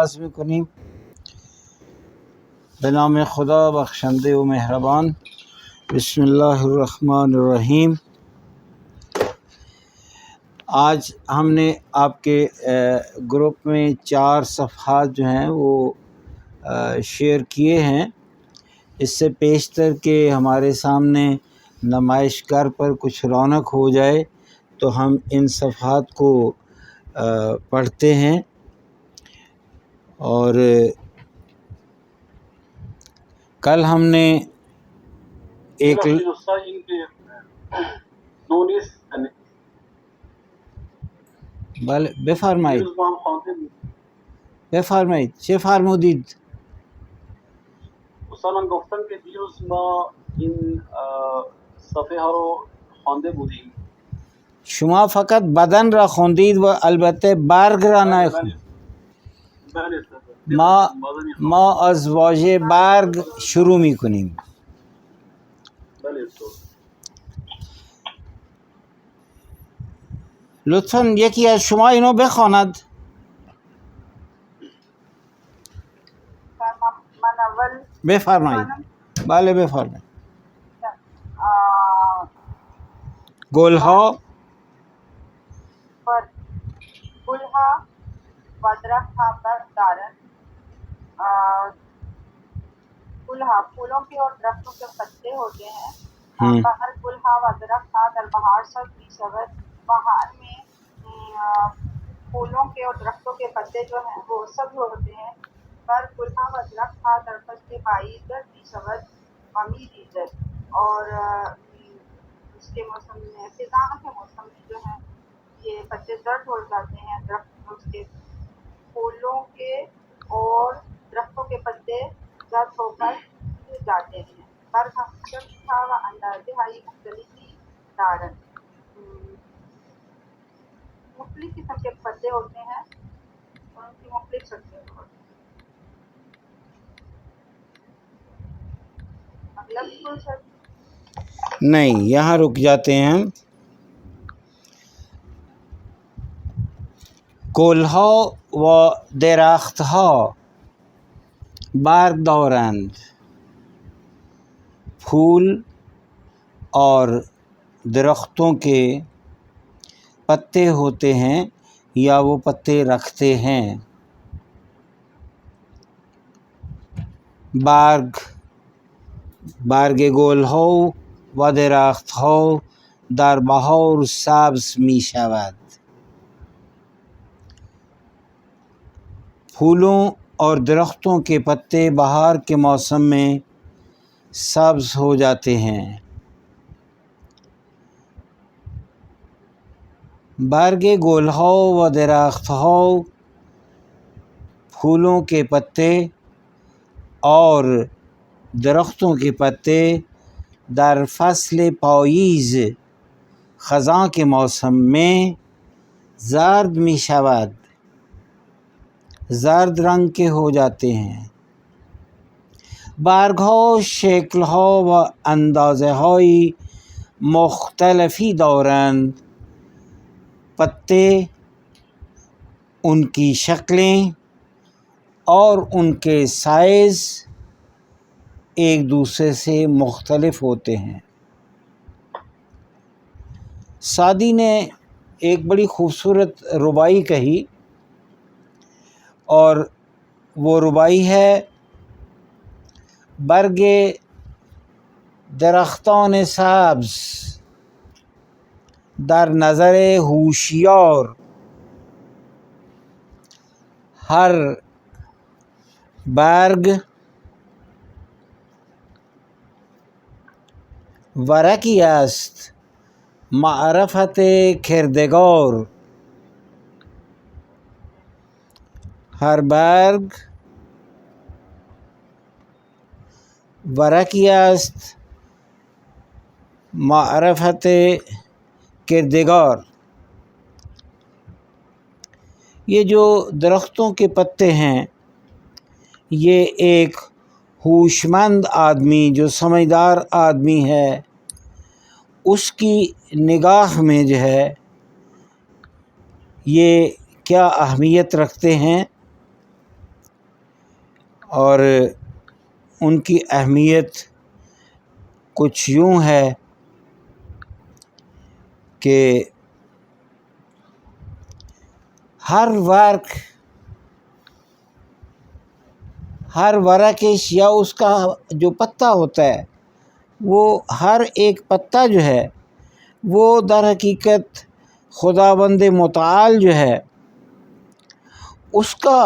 آغاز میکنیم به نام خدا بخشنده و مهربان. بسم الله الرحمن الرحیم. آج ہم نے آپ کے گروپ میں 4 صفحات جو ہیں وہ شیئر کیے ہیں. اس سے پیشتر کہ ہمارے سامنے نمائش گر پر کچھ رونق ہو جائے تو ہم ان صفحات کو پڑھتے ہیں. اور کل ہم نے ایک بفرمایید چه فرمودید؟ دوستان گفتن که دیروز ما این صفحه ها رو خوانده بودیم. شما فقط بدن را خوندید و البته برگ را نخوندید. ما از واژه برگ شروع میکنیم. لطفاً یکی از شما اینو بخواند. من اول بفرمایید. بله بفرمایید. گلها گلها و درختها برگ دارند. گلها پھولوں کے اور درختوں کے پتے ہوتے ہیں. بہر گلها و درختها در بہار سبز میشود. بہار میں پھولوں کے اور درختوں کے پتے جو ہیں وہ سبز ہوتے ہیں. پر گلها و درختها در فصل پاییز زرد میشود و میریزد. اور اس کے موسم میں خزاں کے موسم میں جو ہے یہ پتے زرد ہو جاتے ہیں. درخت اس کے پھولوں کے اور درختوں کے پتے زرد ہو کر گر جاتے ہیں. برگ شکھا و اندازہائی مختلفی دارن. مختلف قسم کے پتے ہوتے ہیں اور ان کی مختلف شکلیں ہوتی ہیں. نہیں، یہاں رک جاتے ہیں ہم. گلها و درختها برگ دارند. پھول اور درختوں کے پتے ہوتے ہیں یا وہ پتے رکھتے ہیں. برگ گلها و درختها در بهار سبز می شود. پھولوں اور درختوں کے پتے بہار کے موسم میں سبز ہو جاتے ہیں. برگ گلها و درختها پھولوں کے پتے اور درختوں کے پتے در فصل پاییز خزاں کے موسم میں زرد می شود زرد رنگ کے ہو جاتے ہیں. برگها شکلها و اندازه‌های مختلفی دارند. پتے ان کی شکلیں اور ان کے سائز ایک دوسرے سے مختلف ہوتے ہیں. سعدی نے ایک بڑی خوبصورت ربائی کہی اور وہ ربائی ہے: برگ درختان سبز در نظر ہوشیار ہر برگ ورقی است معرفت کردگار. ہر برگ ورقی است معرفت کردگار. یہ جو درختوں کے پتے ہیں یہ ایک ہوشمند آدمی جو سمجھدار آدمی ہے اس کی نگاہ میں جو ہے یہ کیا اہمیت رکھتے ہیں. اور ان کی اہمیت کچھ یوں ہے کہ ہر ورقش یا اس کا جو پتا ہوتا ہے، وہ ہر ایک پتا جو ہے وہ در حقیقت خداوند متعال جو ہے اس کا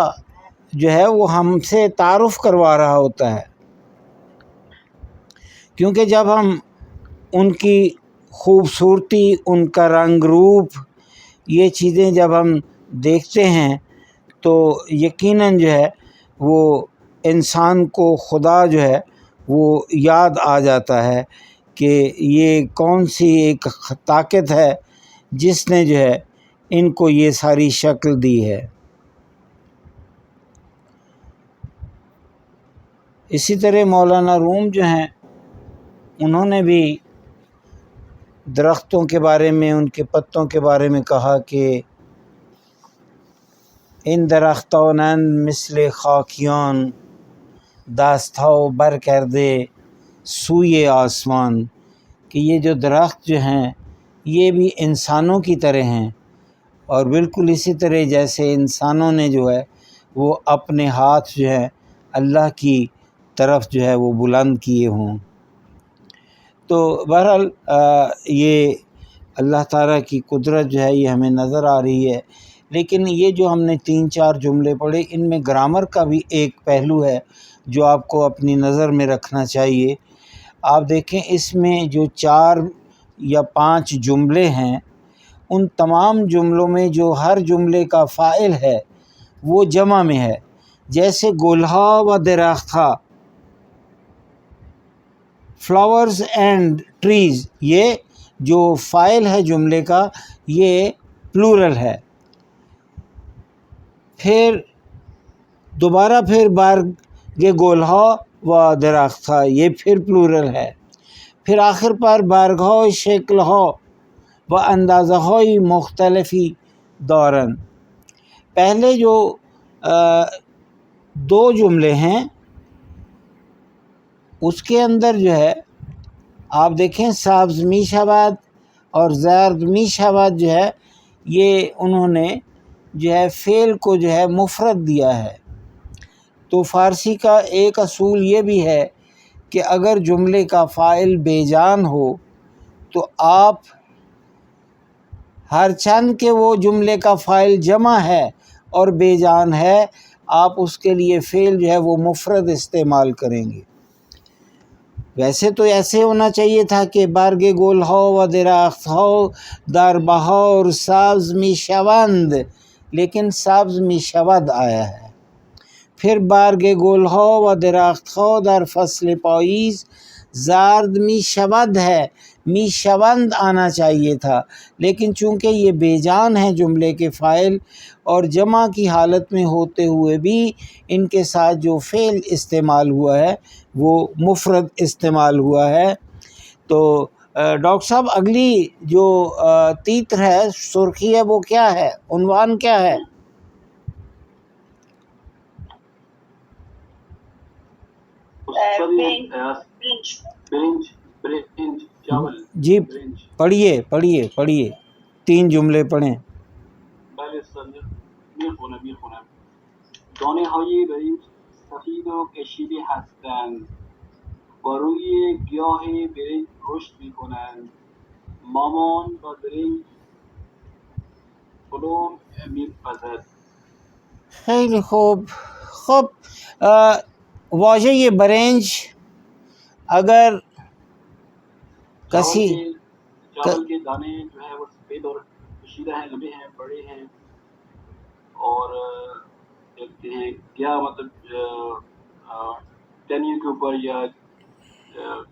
جو ہے وہ ہم سے تعارف کروا رہا ہوتا ہے. کیونکہ جب ہم ان کی خوبصورتی، ان کا رنگ روپ، یہ چیزیں جب ہم دیکھتے ہیں تو یقیناً جو ہے وہ انسان کو خدا جو ہے وہ یاد آ جاتا ہے کہ یہ کون سی ایک طاقت ہے جس نے جو ہے ان کو یہ ساری شکل دی ہے. اسی طرح مولانا روم جو ہیں انہوں نے بھی درختوں کے بارے میں، ان کے پتوں کے بارے میں کہا کہ ان درختونن مثل خاکیان دستاؤ بر کردے سوئے آسمان، کہ یہ جو درخت جو ہیں یہ بھی انسانوں کی طرح ہیں، اور بالکل اسی طرح جیسے انسانوں نے جو ہے وہ اپنے ہاتھ جو ہے اللہ کی طرف جو ہے وہ بلند کیے ہوں. تو بہرحال یہ اللہ تعالیٰ کی قدرت جو ہے یہ ہمیں نظر آ رہی ہے. لیکن یہ جو ہم نے 3-4 جملے پڑھے، ان میں گرامر کا بھی ایک پہلو ہے جو آپ کو اپنی نظر میں رکھنا چاہیے. آپ دیکھیں اس میں جو 4 یا 5 جملے ہیں، ان تمام جملوں میں جو ہر جملے کا فاعل ہے وہ جمع میں ہے. جیسے گلہا و درختہ، فلاورز اینڈ ٹریز، یہ جو فاعل ہے جملے کا یہ پلورل ہے. پھر دوبارہ پھر بارگ گولہا و درختہ، یہ پھر پلورل ہے. پھر آخر پر بارگاہ شکلہا و اندازہائی مختلفی دارن. پہلے جو 2 جملے ہیں اس کے اندر جو ہے آپ دیکھیں سبز می شود اور زرد می شود جو ہے یہ انہوں نے جو ہے فعل کو جو ہے مفرد دیا ہے. تو فارسی کا ایک اصول یہ بھی ہے کہ اگر جملے کا فاعل بے جان ہو تو آپ ہر چند کہ وہ جملے کا فاعل جمع ہے اور بے جان ہے، آپ اس کے لیے فعل جو ہے وہ مفرد استعمال کریں گے. ویسے تو ایسے ہونا چاہیے تھا کہ بارگ گل ہو و درخت ہو در بہار سبز می شوند، لیکن سبز می شود آیا ہے. پھر بارگ گل ہو و درخت ہو در فصل پاییز زرد می شود ہے، می شوند آنا چاہیے تھا. لیکن چونکہ یہ بے جان ہے جملے کے فاعل اور جمع کی حالت میں ہوتے ہوئے بھی ان کے ساتھ جو فعل استعمال ہوا ہے وہ مفرد استعمال ہوا ہے. تو ڈاکٹر صاحب اگلی جو تیتر ہے، سرخی ہے، وہ کیا ہے؟ عنوان کیا ہے؟ برنج چاول. جی پڑھیے 3 جملے پڑھیں. بله سر میخونم. دانه های برنج سفید و کشیده هستند و روی گیاه برنج رشد میکنند. مامان و برنج فلو میپزد. خیلی خوب. خب واژه برنج اگر کسی چاول کے دانے جو ہے وہ سفید اور کشیدہ ہیں، لمبے ہیں، بڑے ہیں، اور دیکھتے ہیں کیا مطلب ٹہنیوں کے اوپر یا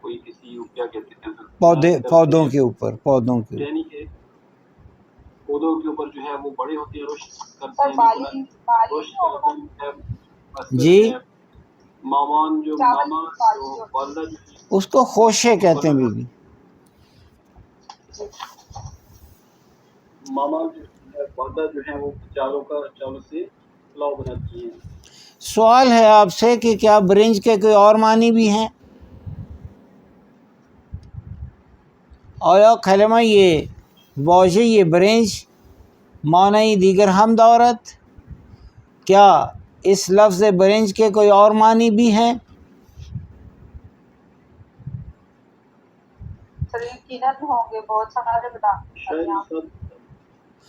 کوئی کسی کیا کہتے ہیں پودوں کے اوپر ٹہنی کے پودوں کے اوپر جو ہے وہ بڑے ہوتے ہیں، رشد کرتے ہیں. جی مامان جو والدہ جو ہے اس کو خوشے کہتے ہیں بیوی. ماما جو ہے والدہ جو ہے وہ چاولوں سے پلاؤ بناتی ہیں. سوال ہے آپ سے کہ کیا برنج کے کوئی اور معنی بھی ہیں؟ آیا کلمہ یہ واژه یہ برنج معنی دیگر ہم دارد؟ کیا اس لفظ برنج کے کوئی اور معنی بھی ہیں؟ سر یقیناً ہوں گے، بہت سارے بتا شاید سب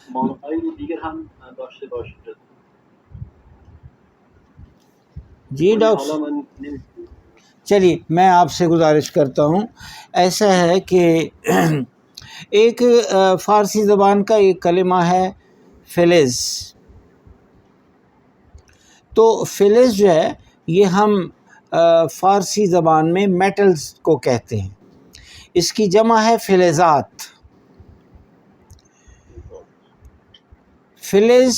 معنی دیگر ہم داشته باشد. جی ڈاکٹر، چلیے میں آپ سے گزارش کرتا ہوں، ایسا ہے کہ ایک فارسی زبان کا ایک کلمہ ہے فلز. تو فلز جو ہے یہ ہم فارسی زبان میں میٹلز کو کہتے ہیں، اس کی جمع ہے فلزات. فلز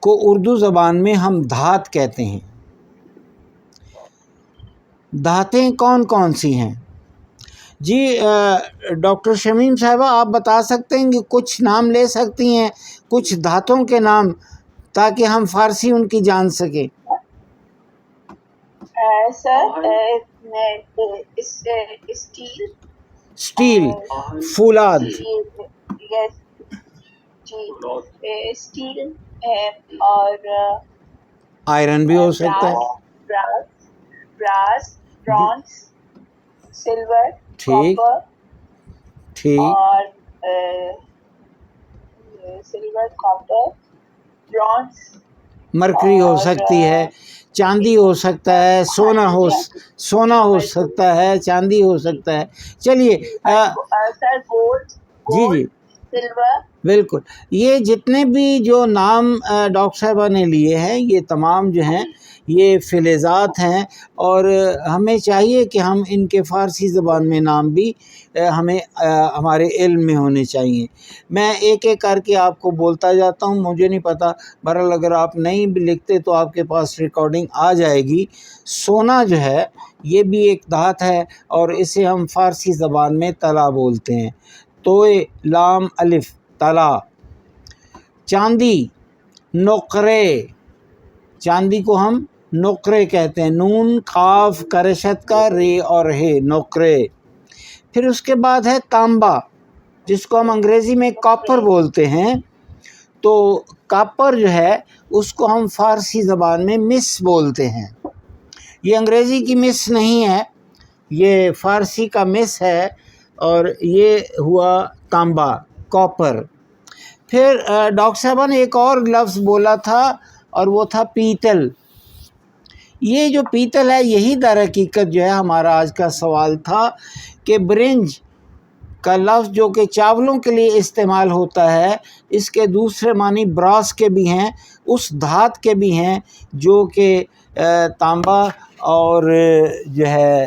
کو اردو زبان میں ہم دھات کہتے ہیں. دھاتیں کون کون سی ہیں؟ جی ڈاکٹر شمیم صاحبہ آپ بتا سکتے ہیں کہ کچھ نام لے سکتی ہیں کچھ دھاتوں کے نام، تاکہ ہم فارسی ان کی جان سکیں. سر اسٹیل، فولاد، یس جی، اسٹیل ہے، اور آئرن بھی ہو سکتا ہے. براس، برونز، سلور، ٹھیک کاپر، ٹھیک. اور سلور، کاپر، برونز، مرکری ہو سکتی ہے، چاندی ہو سکتا ہے، سونا ہو سکتا ہے، چاندی ہو سکتا ہے. چلیے سر گولڈ، جی جی سلور. بالکل، یہ جتنے بھی جو نام ڈاکٹر صاحبہ نے لیے ہیں یہ تمام جو ہیں یہ فلزات ہیں، اور ہمیں چاہیے کہ ہم ان کے فارسی زبان میں نام بھی ہمیں ہمارے علم میں ہونے چاہیے. میں ایک ایک کر کے آپ کو بولتا جاتا ہوں، مجھے نہیں پتہ، بہرحال اگر آپ نہیں بھی لکھتے تو آپ کے پاس ریکارڈنگ آ جائے گی. سونا جو ہے یہ بھی ایک دھات ہے، اور اسے ہم فارسی زبان میں طلا بولتے ہیں. توئے لام الف طلا. چاندی، نقرے، چاندی کو ہم نقرے کہتے ہیں، نون قاف کرشت کا رے اور ہے، نقرے. پھر اس کے بعد ہے تانبا، جس کو ہم انگریزی میں کاپر بولتے ہیں. تو کاپر جو ہے اس کو ہم فارسی زبان میں مس بولتے ہیں. یہ انگریزی کی مس نہیں ہے، یہ فارسی کا مس ہے، اور یہ ہوا تانبا، کاپر. پھر ڈاکٹر صاحبہ نے ایک اور لفظ بولا تھا، اور وہ تھا پیتل. یہ جو پیتل ہے یہی در حقیقت جو ہے ہمارا آج کا سوال تھا، کہ برنج کا لفظ جو کہ چاولوں کے لیے استعمال ہوتا ہے، اس کے دوسرے معنی براس کے بھی ہیں، اس دھات کے بھی ہیں جو کہ تانبا اور جو ہے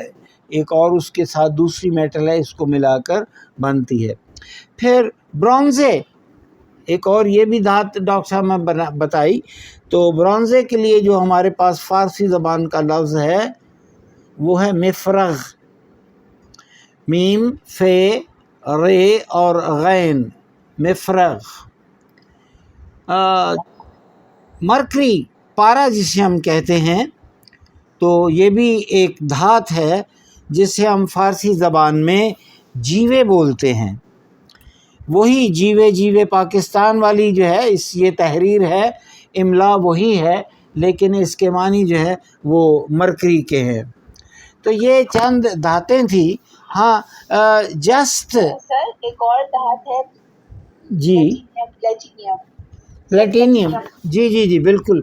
ایک اور اس کے ساتھ دوسری میٹل ہے، اس کو ملا کر بنتی ہے. پھر برونزے، ایک اور یہ بھی دھات ڈاکٹر صاحب میں بتائی. تو برونزے کے لیے جو ہمارے پاس فارسی زبان کا لفظ ہے وہ ہے مفرغ. میم، فے، رے اور غین، مفرغ. مرکری، پارا جسے ہم کہتے ہیں، تو یہ بھی ایک دھات ہے جسے ہم فارسی زبان میں جیوے بولتے ہیں. وہی جیوے جیوے پاکستان والی جو ہے یہ تحریر ہے، املا وہی ہے، لیکن اس کے معنی جو ہے وہ مرکری کے ہیں. تو یہ چند دھاتیں تھیں. ہاں جسٹ سر ایک اور دھات ہے جی، پلیٹینیم. جی جی جی بالکل،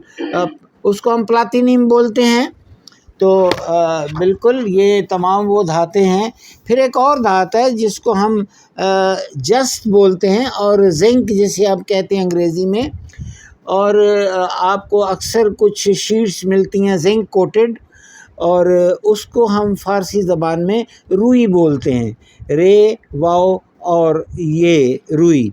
اس کو ہم پلاٹینیم بولتے ہیں. تو بالکل یہ تمام وہ دھاتیں ہیں. پھر ایک اور دھات ہے جس کو ہم جسٹ بولتے ہیں، اور زنک جسے آپ کہتے ہیں انگریزی میں. اور آپ کو اکثر کچھ شیٹس ملتی ہیں زنک کوٹڈ، اور اس کو ہم فارسی زبان میں روئی بولتے ہیں، رے، واؤ اور یہ روئی.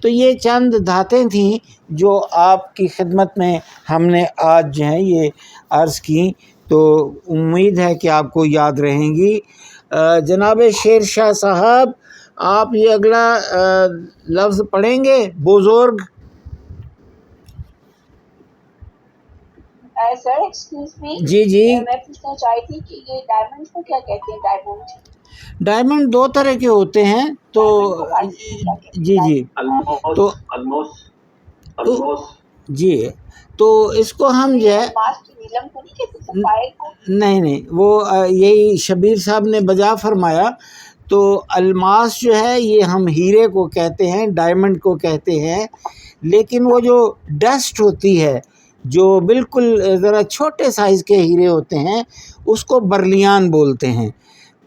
تو یہ چند دھاتیں تھیں جو آپ کی خدمت میں ہم نے آج جو ہیں یہ عرض کی. تو امید ہے کہ آپ کو یاد رہیں گی. جناب شیر شاہ صاحب، آپ یہ اگلا لفظ پڑھیں گے، بزرگ. سر ایکسکیوز می، جی جی میں پوچھنا چاہتی تھی کہ یہ ڈائمنڈ کو کیا کہتے ہیں؟ ڈائمنڈ دو طرح کے ہوتے ہیں، تو جی جی تو جی تو اس کو ہم جو ہے نہیں وہ یہی شبیر صاحب نے بجا فرمایا. تو الماس جو ہے یہ ہم ہیرے کو کہتے ہیں، ڈائمنڈ کو کہتے ہیں، لیکن وہ جو ڈسٹ ہوتی ہے جو بالکل ذرا چھوٹے سائز کے ہیرے ہوتے ہیں اس کو برلیان بولتے ہیں.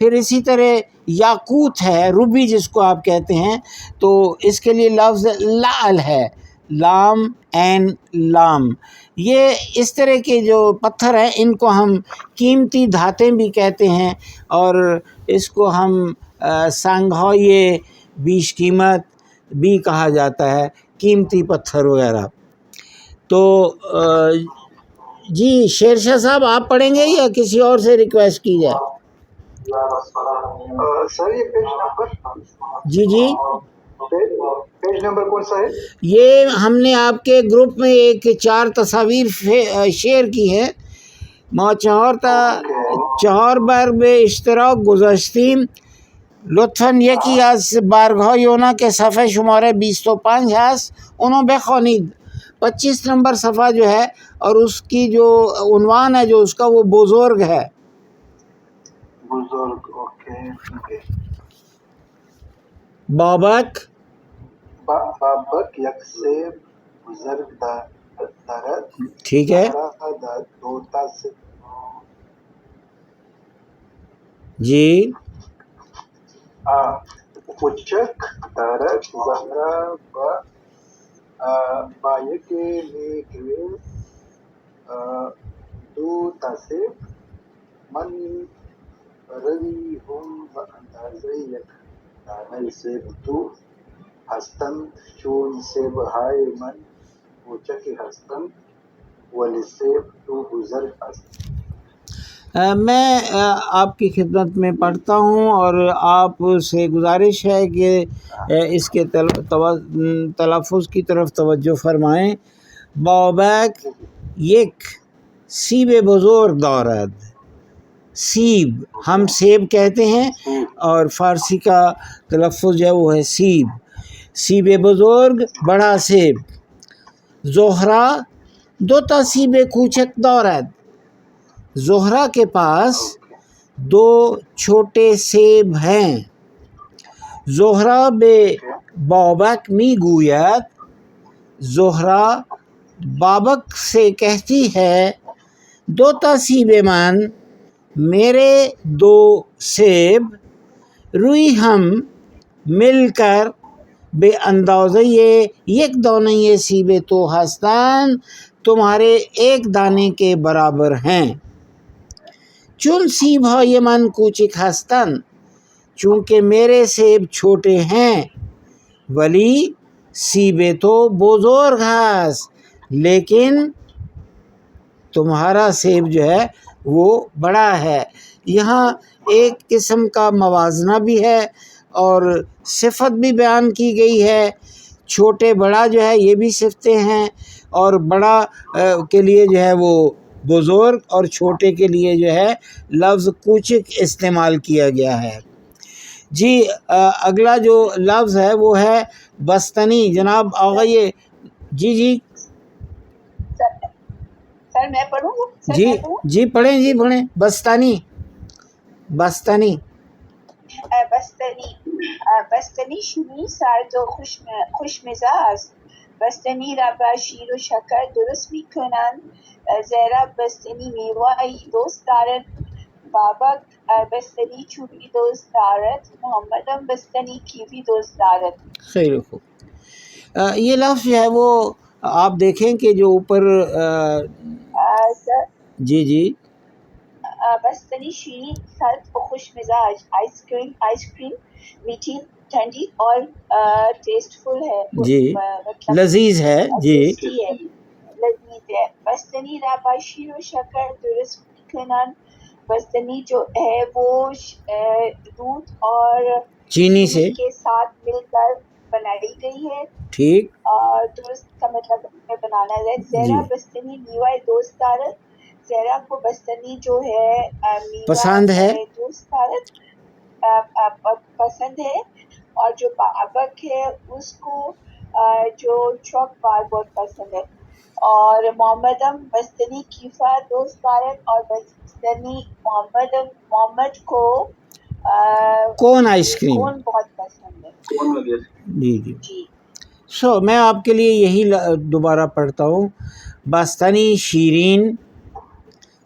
پھر اسی طرح یاقوت ہے، روبی جس کو آپ کہتے ہیں، تو اس کے لیے لفظ لعل ہے، لام این لام. یہ اس طرح کے جو پتھر ہیں ان کو ہم قیمتی دھاتیں بھی کہتے ہیں، اور اس کو ہم سانگھوئے بیش قیمت بھی کہا جاتا ہے، قیمتی پتھر وغیرہ. تو جی شیر شاہ صاحب آپ پڑھیں گے یا کسی اور سے ریکویسٹ کی جائے؟ سر یہ پیج نمبر جی جی پیج نمبر کون سا ہے؟ یہ ہم نے آپ کے گروپ میں ایک 4 تصاویر شیئر کی ہیں. ما چهار بار به اشتراک گذاشتیم، لطفاً یکی از برگ‌های اونا که صفحه شماره 25 هست اونو بخوانید. 25 نمبر صفحہ جو ہے اور اس کی جو عنوان ہے جو اس کا وہ بزرگ ہے. بزرگ، اوکے ٹھیک ہے. بابک بابک یک سے بزرگ دارد، ٹھیک ہے دوتا سے جی کوچک دارد، زهرا با یک میگوی دوتا سے من روی هم به اندازه یک دانه سیب تو هستند، چون سیب‌های من کوچک هستند ولی سیب تو بزرگ است. میں آپ کی خدمت میں پڑھتا ہوں اور آپ سے گزارش ہے کہ اس کے تلفظ کی طرف توجہ فرمائیں. بابک یک سیب بزرگ دارد. سیب ہم سیب کہتے ہیں اور فارسی کا تلفظ جو ہے وہ ہے سیب. سیب بزرگ بڑا سیب. زہرا دوتا سیب کوچک دارد. زہرا کے پاس 2 چھوٹے سیب ہیں. زہرا به بابک میگوید، زہرا بابک سے کہتی ہے، دوتا سیب من میرے 2 سیب روی ہم مل کر بے اندازه یک دانه سیب تو ہستند، تمہارے ایک دانے کے برابر ہیں. چون سیب های من کوچک هستند، چونکہ میرے سیب چھوٹے ہیں، ولی سیب تو بزرگ هست، لیکن تمہارا سیب جو ہے وہ بڑا ہے. یہاں ایک قسم کا موازنہ بھی ہے اور صفت بھی بیان کی گئی ہے. چھوٹے بڑا جو ہے یہ بھی صفتیں ہیں، اور بڑا کے لیے جو ہے وہ بزرگ اور چھوٹے کے لیے جو ہے لفظ کوچک استعمال کیا گیا ہے. جی اگلا جو لفظ ہے وہ ہے بستنی. جناب آغا یہ جی جی سر میں پڑھوں؟ جی جی پڑھیں جی پڑھیں. بستانی بستنی بستنی شیرین سرد و خوش مزاج. بستنی را با شیر و شکر درست میکنند، زیرا بستنی میوه‌ای دوست دارد. بابک بستنی چوبی دوست دارد. محمدم بستنی کیوی دوست دارد. خیر خوب. یہ لفظ جو ہے وہ آپ دیکھیں کہ جو اوپر سر جی جی بستنی شیرین سرد و خوش مزاج. آئس کریم میٹھی ٹھنڈی اور ٹیسٹفل ہے. جی مطلب لذیذ ہے. جی ٹیسٹی ہے، لذیذ ہے. بستنی را با شیر و شکر درست میکنند. بستنی جو ہے وہ دودھ اور چینی سے کے ساتھ مل کر بنائی گئی ہے. ٹھیک. اور دوست کا مطلب میں بنانا ہے. زہرا بستنی میوہ دوست دارت. زہرا کو بستنی جو ہے پسند ہے، دوست دارت پسند ہے. اور جو بابک ہے اس کو جو چوک بار بہت پسند ہے. اور محمدم بستنی کیفا دوست دارت. اور بستنی محمد کو کون آئس کریم کون بہت پسند ہے. کون وغیرہ. جی جی جی. میں آپ کے لیے یہی دوبارہ پڑھتا ہوں. بستنی شیرین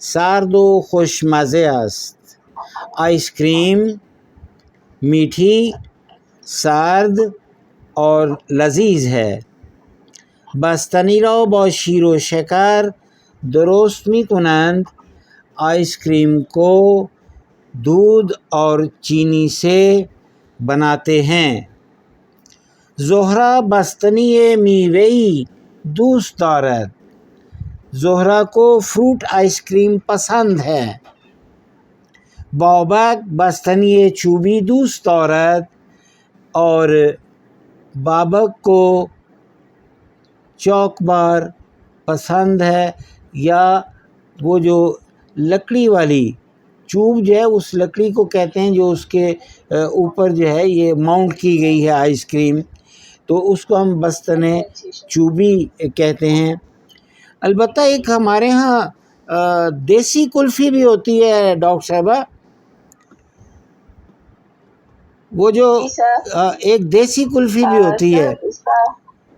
سرد و خوش مزه است. آئس کریم میٹھی، سرد اور لذیذ ہے. بستنی را با شیر و شکر درست می کنند. آئس کریم کو دودھ اور چینی سے بناتے ہیں. زہرا بستنی میوه‌ای دوست دارد. زہرا کو فروٹ آئس کریم پسند ہے. بابک بستنی چوبی دوست دارد. اور بابک کو چوک بار پسند ہے، یا وہ جو لکڑی والی چوب جو ہے اس لکڑی کو کہتے ہیں جو اس کے اوپر جو ہے یہ ماؤنٹ کی گئی ہے آئس کریم، تو اس کو ہم بستن چوبی کہتے ہیں. البتہ ایک ہمارے ہاں دیسی کلفی بھی ہوتی ہے ڈاکٹر صاحبہ، وہ جو ایک دیسی کلفی بھی ہوتی ہے.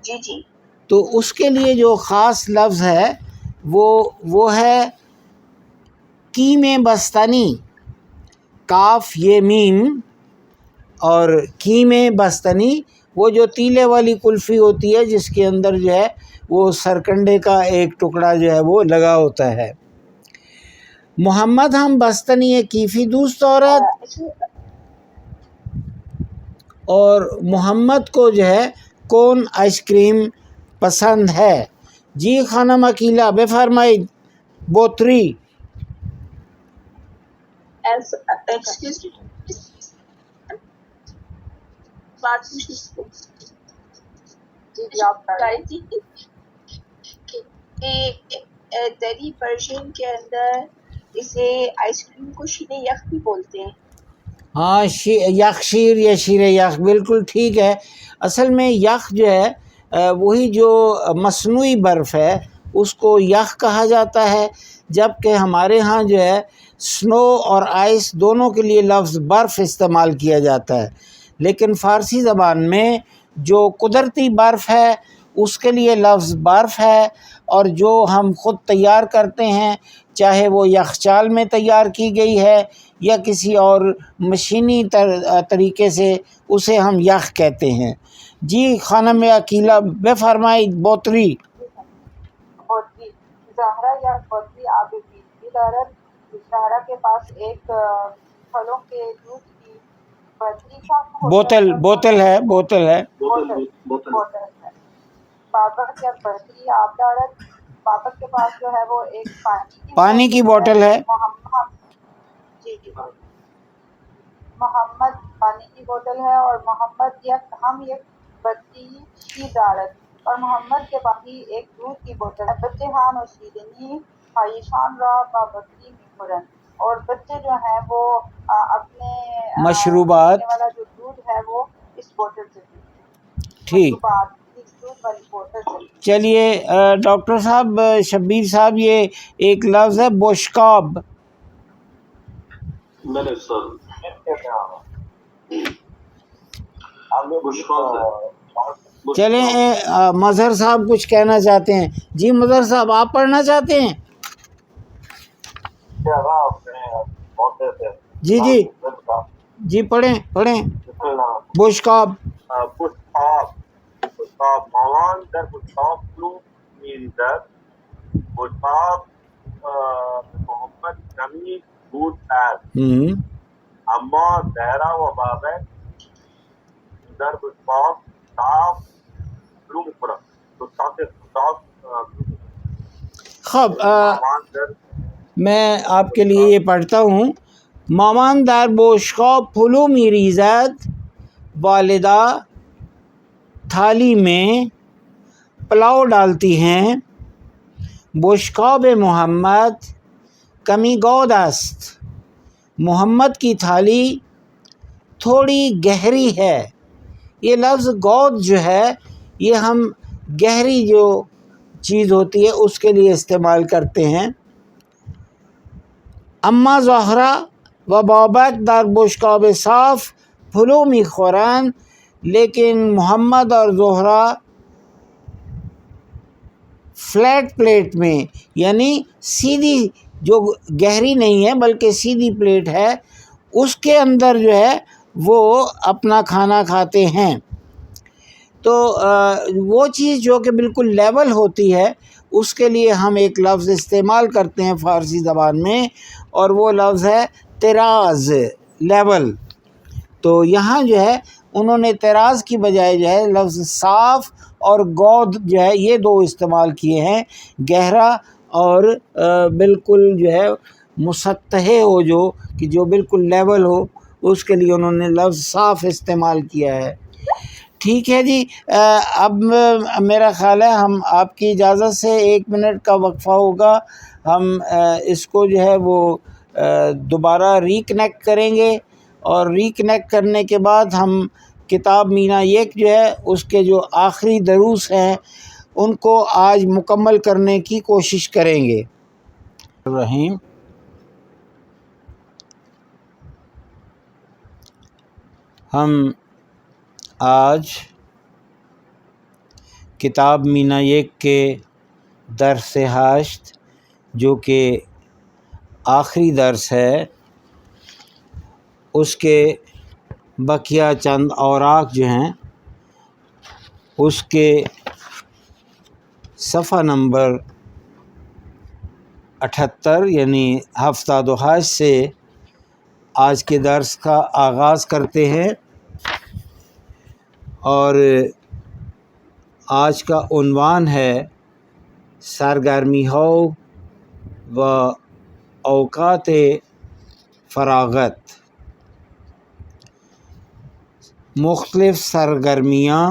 جی جی. تو اس کے لیے جو خاص لفظ ہے وہ ہے کیم بستنی. کاف یہ میم اور کیم بستنی، وہ جو تیلے والی کلفی ہوتی ہے جس کے اندر جو ہے وہ سرکنڈے کا ایک ٹکڑا جو ہے وہ لگا ہوتا ہے. محمد ہم بستنی کیفی دوست عورت. اور محمد کو جو ہے کون آئس کریم پسند ہے. جی خانم عقیلہ بفرمائید. بوتری. دری پرشین کے اندر اسے آئس کریم کو شیر یخ بھی بولتے ہیں. ہاں یخ شیر یا شیر یخ بالکل ٹھیک ہے. اصل میں یخ جو ہے وہی جو مصنوعی برف ہے اس کو یخ کہا جاتا ہے، جبکہ ہمارے ہاں جو ہے سنو اور آئس دونوں کے لیے لفظ برف استعمال کیا جاتا ہے. لیکن فارسی زبان میں جو قدرتی برف ہے اس کے لیے لفظ برف ہے، اور جو ہم خود تیار کرتے ہیں چاہے وہ یخچال میں تیار کی گئی ہے یا کسی اور مشینی طریقے سے، اسے ہم یخ کہتے ہیں. جی خانم عقیلہ بفرمائید. بوتری. زہرا یا بطری آب بیدی دارد. زہرا کے پاس ایک پھلوں کے دودھ کی بطری کا بوتل ہے. بوتل ہے. بابک یا بطری آب دارد. بابک کے پاس جو ہے وہ ایک پانی کی بوتل ہے. محمد پانی کی بوتل ہے. اور محمد ہم یک بطری شیر دارد. اور محمد کے پاس ایک دودھ کی بوتل ہے. بچے ہان و شیرینی خواہشان را با بطری می خورند. اور بچے جو ہیں وہ اپنے مشروبات والا جو دودھ ہے وہ اس بوتل سے ٹھیک. دودھ والی بوتل سے. چلیے ڈاکٹر صاحب شبیر صاحب، یہ ایک لفظ ہے بوشکاب. میں نے سر چلیں مظہر صاحب کچھ کہنا چاہتے ہیں. جی مظہر صاحب آپ پڑھنا چاہتے ہیں؟ جی جی جی پڑھیں. بوشکاب. مامان در بشتاب رو میریزد. بشتاب محمد کمی بود است. اما زهرا و بابک در بشتاب صاف رو میخورند. خب میں آپ کے لیے یہ پڑھتا ہوں. مامان در بشقاب پلو میریزد. والدہ تھالی میں پلاؤ ڈالتی ہیں، بشکاب محمد کمی گود است، محمد کی تھالی تھوڑی گہری ہے۔ یہ لفظ گود جو ہے یہ ہم گہری جو چیز ہوتی ہے اس کے لیے استعمال کرتے ہیں۔ اما زہرا و بابک در بشکاب صاف پھلو می خورند، لیکن محمد اور زہرا فلیٹ پلیٹ میں، یعنی سیدھی جو گہری نہیں ہے بلکہ سیدھی پلیٹ ہے، اس کے اندر جو ہے وہ اپنا کھانا کھاتے ہیں۔ تو وہ چیز جو کہ بالکل لیول ہوتی ہے اس کے لیے ہم ایک لفظ استعمال کرتے ہیں فارسی زبان میں، اور وہ لفظ ہے طراز، لیول۔ تو یہاں جو ہے انہوں نے طراز کی بجائے جو ہے لفظ صاف اور گود جو ہے یہ دو استعمال کیے ہیں، گہرا اور بالکل جو ہے مسطح ہو، جو کہ جو بالکل لیول ہو، اس کے لیے انہوں نے لفظ صاف استعمال کیا ہے۔ ٹھیک ہے جی، اب میرا خیال ہے ہم آپ کی اجازت سے 1 منٹ کا وقفہ ہوگا، ہم اس کو جو ہے وہ دوبارہ ریکنیکٹ کریں گے، اور ریکنیکٹ کرنے کے بعد ہم کتاب مینا یک جو ہے اس کے جو آخری دروس ہیں ان کو آج مکمل کرنے کی کوشش کریں گے۔ رحیم، ہم آج کتاب مینا یک کے درس 8 جو کہ آخری درس ہے اس کے بقیہ چند اوراق جو ہیں اس کے صفحہ نمبر 78 یعنی ہفتہ دوحاج سے آج کے درس کا آغاز کرتے ہیں، اور آج کا عنوان ہے سرگرمی ہو و اوقات فراغت۔ مختلف سرگرمیاں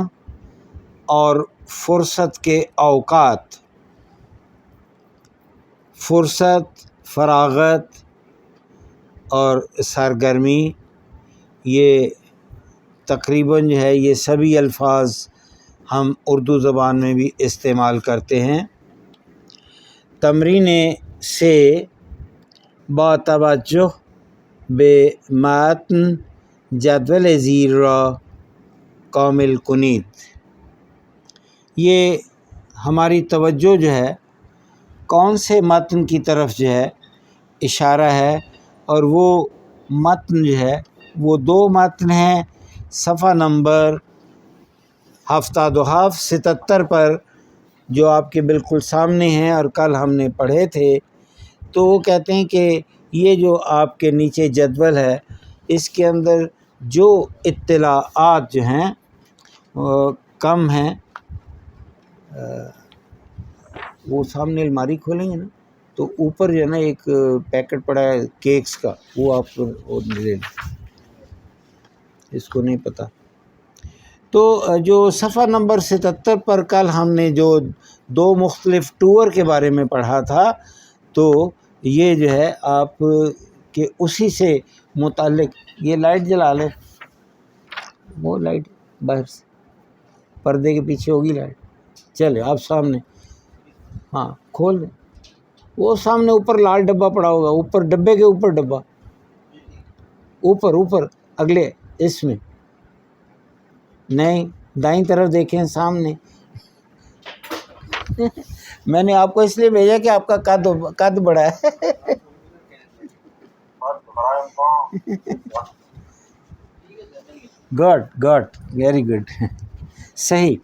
اور فرصت کے اوقات، فرصت، فراغت اور سرگرمی، یہ تقریباً جو ہے یہ سبھی الفاظ ہم اردو زبان میں بھی استعمال کرتے ہیں۔ تمرین سے با توجہ بے متن جدول زیر را کامل کنید۔ یہ ہماری توجہ جو ہے کون سے متن کی طرف جو ہے اشارہ ہے، اور وہ متن جو ہے وہ 2 متن ہیں صفحہ نمبر ہفتہ دوحاف 77 پر، جو آپ کے بالکل سامنے ہیں اور کل ہم نے پڑھے تھے۔ تو وہ کہتے ہیں کہ یہ جو آپ کے نیچے جدول ہے اس کے اندر جو اطلاعات جو ہیں کم ہیں، وہ سامنے الماری کھولیں گے نا تو اوپر جو ہے نا ایک پیکٹ پڑا ہے کیکس کا، وہ آپ لے لیں، اس کو نہیں پتہ۔ تو جو صفحہ نمبر 77 پر کل ہم نے جو 2 مختلف ٹور کے بارے میں پڑھا تھا، تو یہ جو ہے آپ کے اسی سے متعلق، یہ لائٹ جلا لیں، وہ لائٹ باہر سے پردے کے پیچھے ہوگی لائٹ، چلے آپ سامنے، ہاں کھول دیں، وہ سامنے اوپر لال ڈبہ پڑا ہوگا، اوپر ڈبے کے اوپر ڈبہ، اوپر اگلے اس میں نہیں، دائیں طرف دیکھیں سامنے۔ میں نے آپ کو اس لیے بھیجا کہ آپ کا قد بڑا ہے۔ گڈ ویری گڈ، صحیح۔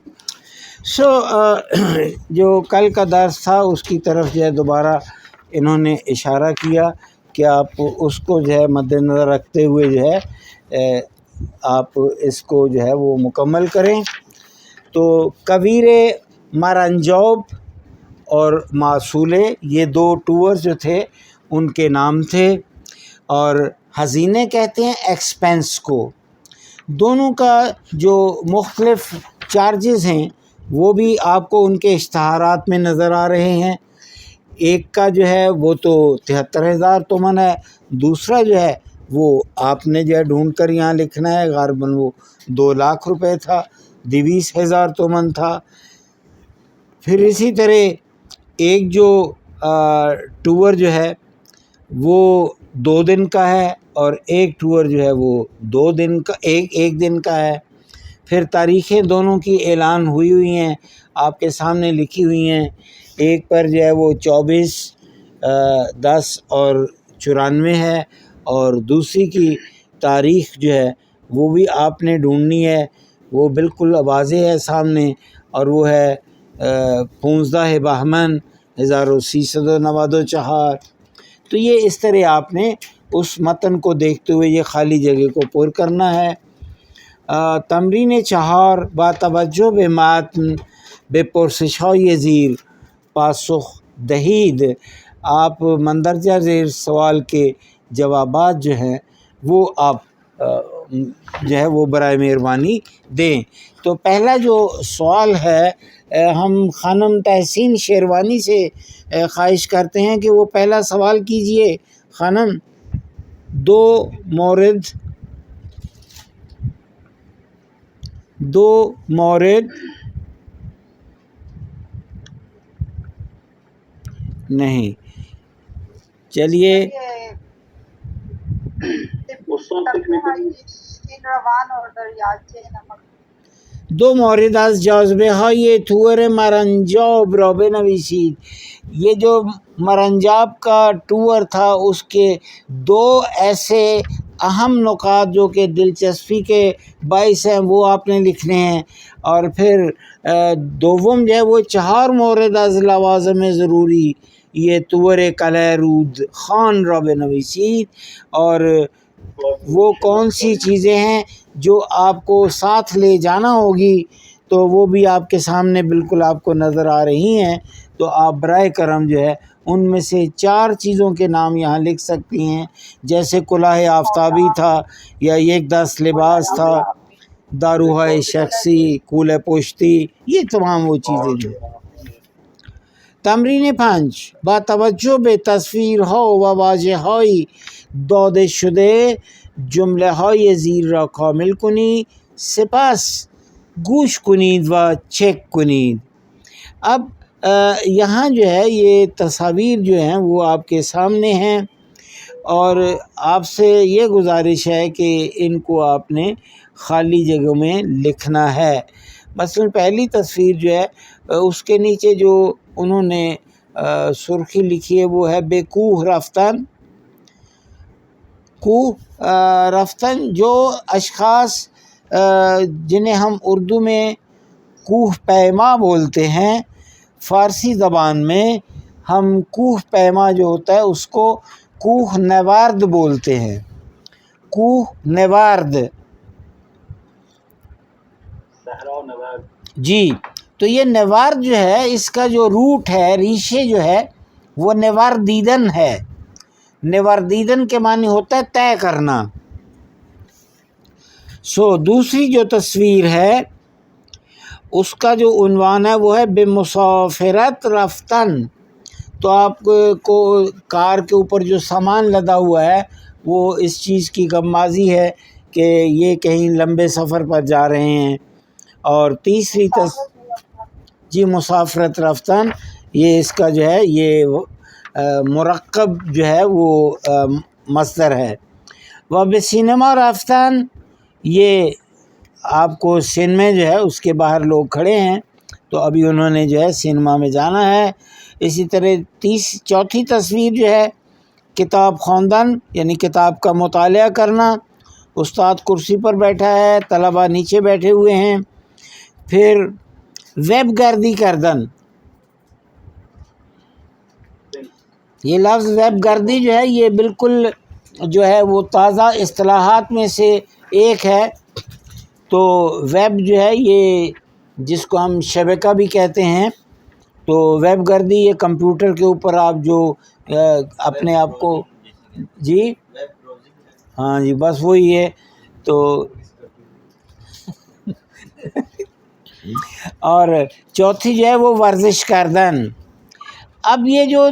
جو کل کا درس تھا اس کی طرف جو ہے دوبارہ انہوں نے اشارہ کیا کہ آپ اس کو جو ہے مد نظر رکھتے ہوئے جو ہے آپ اس کو جو ہے وہ مکمل کریں۔ تو کویر مرنجوب اور معسولے، یہ 2 ٹور جو تھے ان کے نام تھے، اور ہزینے کہتے ہیں ایکسپینس کو۔ دونوں کا جو مختلف چارجز ہیں وہ بھی آپ کو ان کے اشتہارات میں نظر آ رہے ہیں. ایک کا جو ہے وہ تو 73,000 تومن ہے، دوسرا جو ہے وہ آپ نے جو ہے ڈھونڈ کر یہاں لکھنا ہے، غالباً وہ 2 لاکھ روپے تھا، 22,000 تومن تھا. پھر اسی طرح ایک جو ٹور جو ہے وہ 2 دن کا ہے، اور ایک ٹور جو ہے وہ 2 دن کا ایک دن کا ہے. پھر تاریخیں دونوں کی اعلان ہوئی ہیں، آپ کے سامنے لکھی ہوئی ہیں. ایک پر جو ہے وہ 24/10 اور 94 ہے، اور دوسری کی تاریخ جو ہے وہ بھی آپ نے ڈھونڈنی ہے، وہ بالکل واضح ہے سامنے، اور وہ ہے 15 بہمن 1394. تو یہ اس طرح آپ نے اس متن کو دیکھتے ہوئے یہ خالی جگہ کو پر کرنا ہے. تمرین 4 با توجه به متن به پرسش‌های زیر پاسخ دهید. آپ مندرجہ ذیل سوال کے جوابات جو ہیں وہ آپ جو ہے وہ برائے مہربانی دیں. تو پہلا جو سوال ہے ہم خانم تحسین شیروانی سے خواہش کرتے ہیں کہ وہ پہلا سوال کیجئے. خانم، 2 مورد نہیں، چلیے روان اور دریاچه نمک. 2 مورد از جاذبه های تور مرنجاب را بنویسید. یہ جو مرنجاب کا ٹور تھا اس کے 2 ایسے اہم نکات جو کہ دلچسپی کے باعث ہیں وہ آپ نے لکھنے ہیں. اور پھر دوم جو ہے وہ 4 مورد از لوازم ضروری یہ تور قلعه رود خان را بنویسید. اور وہ کون سی چیزیں ہیں جو آپ کو ساتھ لے جانا ہوگی تو وہ بھی آپ کے سامنے بالکل آپ کو نظر آ رہی ہیں. تو آپ برائے کرم جو ہے ان میں سے 4 چیزوں کے نام یہاں لکھ سکتی ہیں، جیسے کلاه آفتابی تھا، یا 1 دست لباس تھا، داروهای شخصی، کولہ پشتی، یہ تمام وہ چیزیں جو تمرین 5 با توجه به تصویرها و واژه‌های داده شده جمله های زیر را کامل کنید، سپس گوش کنید و چک کنید. اب یہاں جو ہے یہ تصاویر جو ہیں وہ آپ کے سامنے ہیں، اور آپ سے یہ گزارش ہے کہ ان کو آپ نے خالی جگہ میں لکھنا ہے. مثلا پہلی تصویر جو ہے اس کے نیچے جو انہوں نے سرخی لکھی ہے وہ ہے بے کوہ رفتن. کوہ رفتن جو اشخاص جنہیں ہم اردو میں کوہ پیما بولتے ہیں، فارسی زبان میں ہم کوہ پیما جو ہوتا ہے اس کو کوہ نورد بولتے ہیں. کوہ نورد جی. تو یہ نوارد جو ہے اس کا جو روٹ ہے، ریشے جو ہے وہ نواردیدن ہے. نواردیدن کے معنی ہوتا ہے طے کرنا. دوسری جو تصویر ہے اس کا جو عنوان ہے وہ ہے بے مسافرت رفتن. تو آپ کو کار کے اوپر جو سامان لدا ہوا ہے وہ اس چیز کی غمازی ہے کہ یہ کہیں لمبے سفر پر جا رہے ہیں. اور تیسری جی مسافرت رفتن، یہ اس کا جو ہے یہ مرکب جو ہے وہ مصدر ہے. و به سینما رفتن، یہ آپ کو سینما جو ہے اس کے باہر لوگ کھڑے ہیں تو ابھی انہوں نے جو ہے سینما میں جانا ہے. اسی طرح چوتھی تصویر جو ہے کتاب خواندن، یعنی کتاب کا مطالعہ کرنا. استاد کرسی پر بیٹھا ہے، طلبہ نیچے بیٹھے ہوئے ہیں. پھر ویب گردی کردن، یہ لفظ ویب گردی جو ہے یہ بالکل جو ہے وہ تازہ اصطلاحات میں سے ایک ہے. تو ویب جو ہے یہ جس کو ہم شبکہ بھی کہتے ہیں، تو ویب گردی یہ کمپیوٹر کے اوپر آپ جو اپنے آپ کو جی ہاں جی بس وہی ہے. تو اور چوتھی جو ہے وہ ورزش کردن. اب یہ جو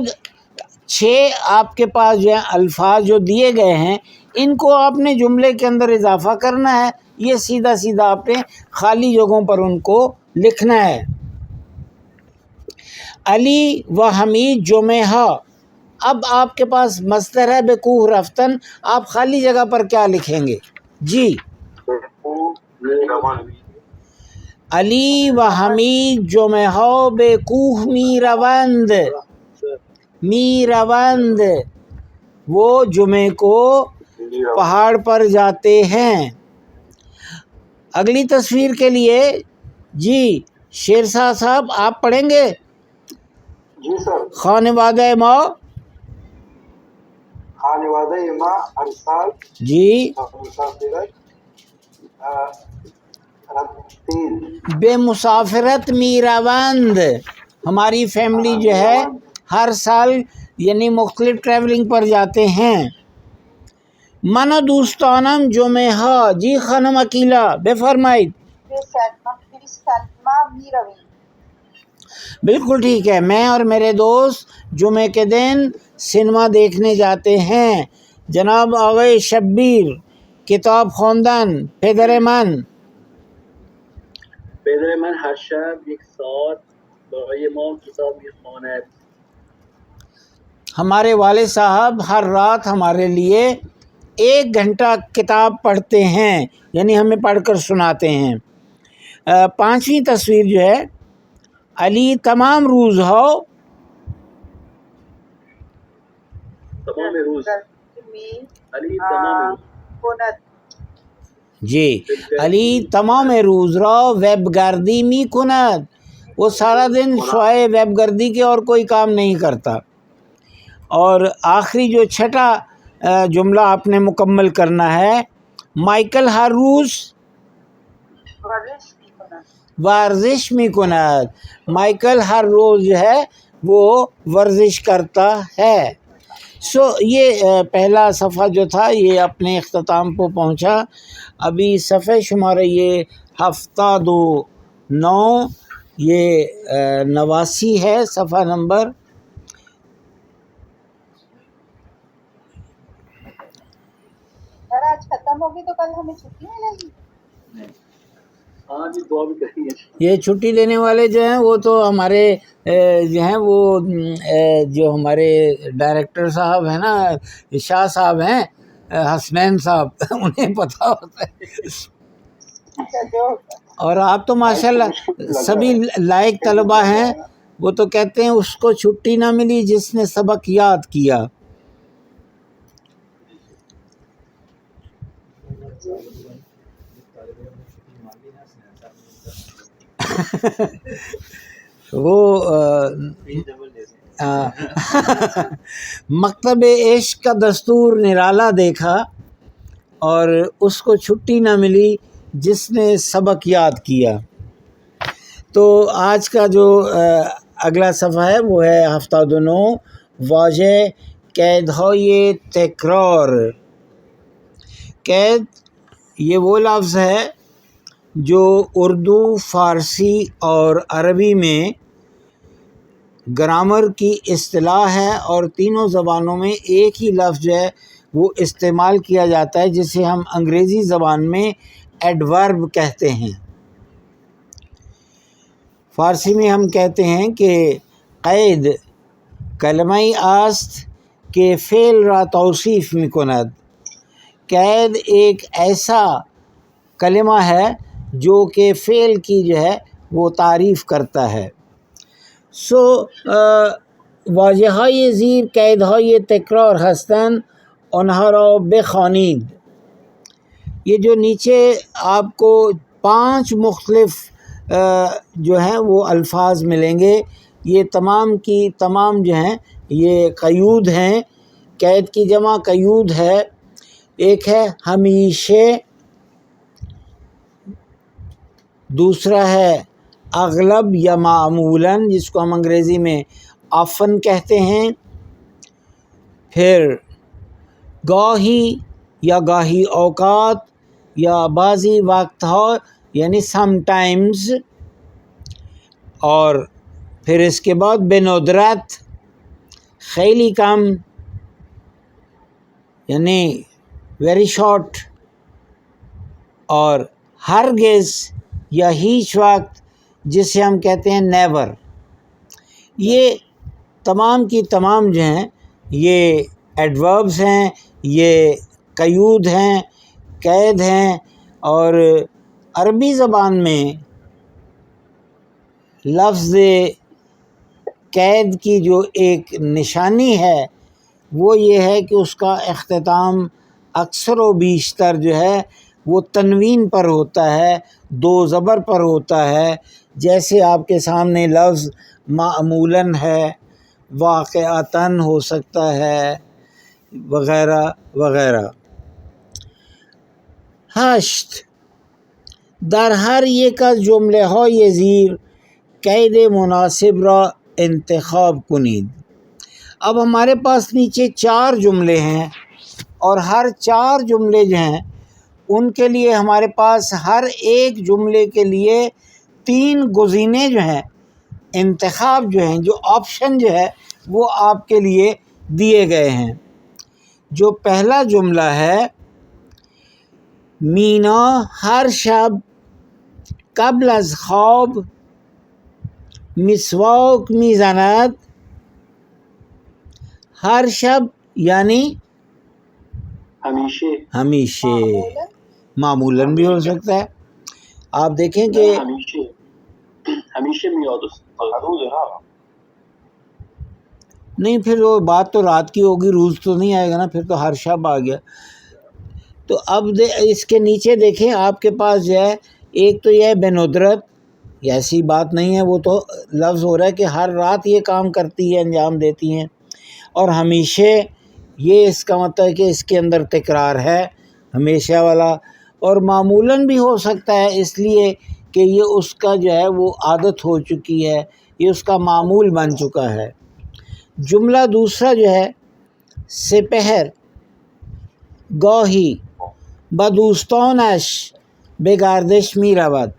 6 آپ کے پاس جو ہے الفاظ جو دیے گئے ہیں ان کو آپ نے جملے کے اندر اضافہ کرنا ہے. یہ سیدھا سیدھا آپ نے خالی جگہوں پر ان کو لکھنا ہے. علی و حمید جمعہ. اب آپ کے پاس مصدر ہے بکوہ رفتن، آپ خالی جگہ پر کیا لکھیں گے؟ جی علی و حمید جمعہ بکوہ میروند. میروند وہ جمعے کو پہاڑ پر جاتے ہیں. اگلی تصویر کے لیے جی شیرشاہ صاحب آپ پڑھیں گے؟ جی سر. خانوادہ ما. خانوادہ ما ارسال جی مسافرت رفتین. بے مسافرت میروند. ہماری فیملی جو ہے ہر سال یعنی مختلف ٹریولنگ پر جاتے ہیں. من دوستانم جمعہ. جی خانم عقیلہ بفرمائید. سلمہ میروی. بالکل ٹھیک ہے. میں اور میرے دوست جمعے کے دن سنیما دیکھنے جاتے ہیں. جناب آقای شبیر کتاب خواندن. پدر من هر شب 1 ساعت برای ما کتاب میخواند. ہمارے والد صاحب ہر رات ہمارے لیے 1 گھنٹہ کتاب پڑھتے ہیں، یعنی ہمیں پڑھ کر سناتے ہیں. 5ویں تصویر جو ہے علی تمام روز ہو. تمام روز علی تمام روز. جی علی تمام روز را ویب گردی می کند. وہ سارا دن سوائے ویب گردی کے اور کوئی کام نہیں کرتا. اور آخری جو 6ٹا جملہ آپ نے مکمل کرنا ہے. مائیکل ہر روز ورزش می کند. مائیکل ہر روز جو ہے وہ ورزش کرتا ہے. سو یہ پہلا صفحہ جو تھا یہ اپنے اختتام کو پہنچا. ابھی صفحہ شمارہ یہ 79 یہ 89 ہے صفحہ نمبر. سر آج ختم ہوگی تو کل ہمیں چھٹی ملے گی؟ ہاں جی دعا بھی کریں گے. یہ چھٹی دینے والے جو ہیں وہ تو ہمارے جو ہیں وہ جو ہمارے ڈائریکٹر صاحب ہیں نا شاہ صاحب ہیں حسنین صاحب انہیں پتہ ہوتا ہے. اور آپ تو ماشاءاللہ سبھی لائق طلبہ ہیں. وہ تو کہتے ہیں اس کو چھٹی نہ ملی جس نے سبق یاد کیا. وہ مکتب عشق کا دستور نرالا دیکھا اور اس کو چھٹی نہ ملی جس نے سبق یاد کیا. تو آج کا جو اگلا صفحہ ہے وہ ہے 79 واضح قیدهای تکرار. قید یہ وہ لفظ ہے جو اردو، فارسی اور عربی میں گرامر کی اصطلاح ہے اور تینوں زبانوں میں ایک ہی لفظ جو ہے وہ استعمال کیا جاتا ہے جسے ہم انگریزی زبان میں ایڈورب کہتے ہیں. فارسی میں ہم کہتے ہیں کہ قید کلمہ است کہ فعل را توصیف میکند. قید ایک ایسا کلمہ ہے جو کہ فعل کی جو ہے وہ تعریف کرتا ہے. سو واژه‌های زیر قیدهای تکرار هستند آنها را بخوانید. یہ جو نیچے آپ کو 5 مختلف جو ہیں وہ الفاظ ملیں گے، یہ تمام کی تمام جو ہیں یہ قیود ہیں. قید کی جمع قیود ہے. ایک ہے ہمیشہ، دوسرا ہے اغلب یا معمولاً جس کو ہم انگریزی میں آفن کہتے ہیں. پھر گاہی یا گاہی اوقات یا بعضی وقت ہو یعنی سم ٹائمز. اور پھر اس کے بعد بندرت خیلی کم یعنی ویری شارٹ، اور ہرگز یا ہیچ وقت جسے ہم کہتے ہیں نیور. یہ تمام کی تمام جو ہیں یہ ایڈوربز ہیں، یہ قیود ہیں، قید ہیں. اور عربی زبان میں لفظ قید کی جو ایک نشانی ہے وہ یہ ہے کہ اس کا اختتام اکثر و بیشتر جو ہے وہ تنوین پر ہوتا ہے، دو زبر پر ہوتا ہے. جیسے آپ کے سامنے لفظ معمولاً ہے، واقعتاً ہو سکتا ہے، وغیرہ وغیرہ. ہشت در ہر یک از جمله های زیر قید مناسب را انتخاب کنید. اب ہمارے پاس نیچے 4 جملے ہیں اور ہر 4 جملے جو ہیں ان کے لیے ہمارے پاس ہر ایک جملے کے لیے 3 گزینے جو ہیں، انتخاب جو ہیں، جو آپشن جو ہے وہ آپ کے لیے دیے گئے ہیں. جو پہلا جملہ ہے مینا ہر شب قبل از خواب مسواک میزند. ہر شب یعنی ہمیشہ، معمولاً بھی ہو سکتا ہے. آپ دیکھیں کہ ہمیشہ بھی روز ہے نا. نہیں، پھر وہ بات تو رات کی ہوگی، روز تو نہیں آئے گا نا، پھر تو ہر شب آ گیا. تو اب اس کے نیچے دیکھیں آپ کے پاس جو ہے ایک تو یہ ہے بندرت، ایسی بات نہیں ہے، وہ تو لفظ ہو رہا ہے کہ ہر رات یہ کام کرتی ہے، انجام دیتی ہیں. اور ہمیشہ یہ اس کا مطلب ہے کہ اس کے اندر تکرار ہے، ہمیشہ والا. اور معمولاً بھی ہو سکتا ہے اس لیے کہ یہ اس کا جو ہے وہ عادت ہو چکی ہے، یہ اس کا معمول بن چکا ہے. جملہ دوسرا جو ہے سپہر گاہی بدوستانش به گردش می رود.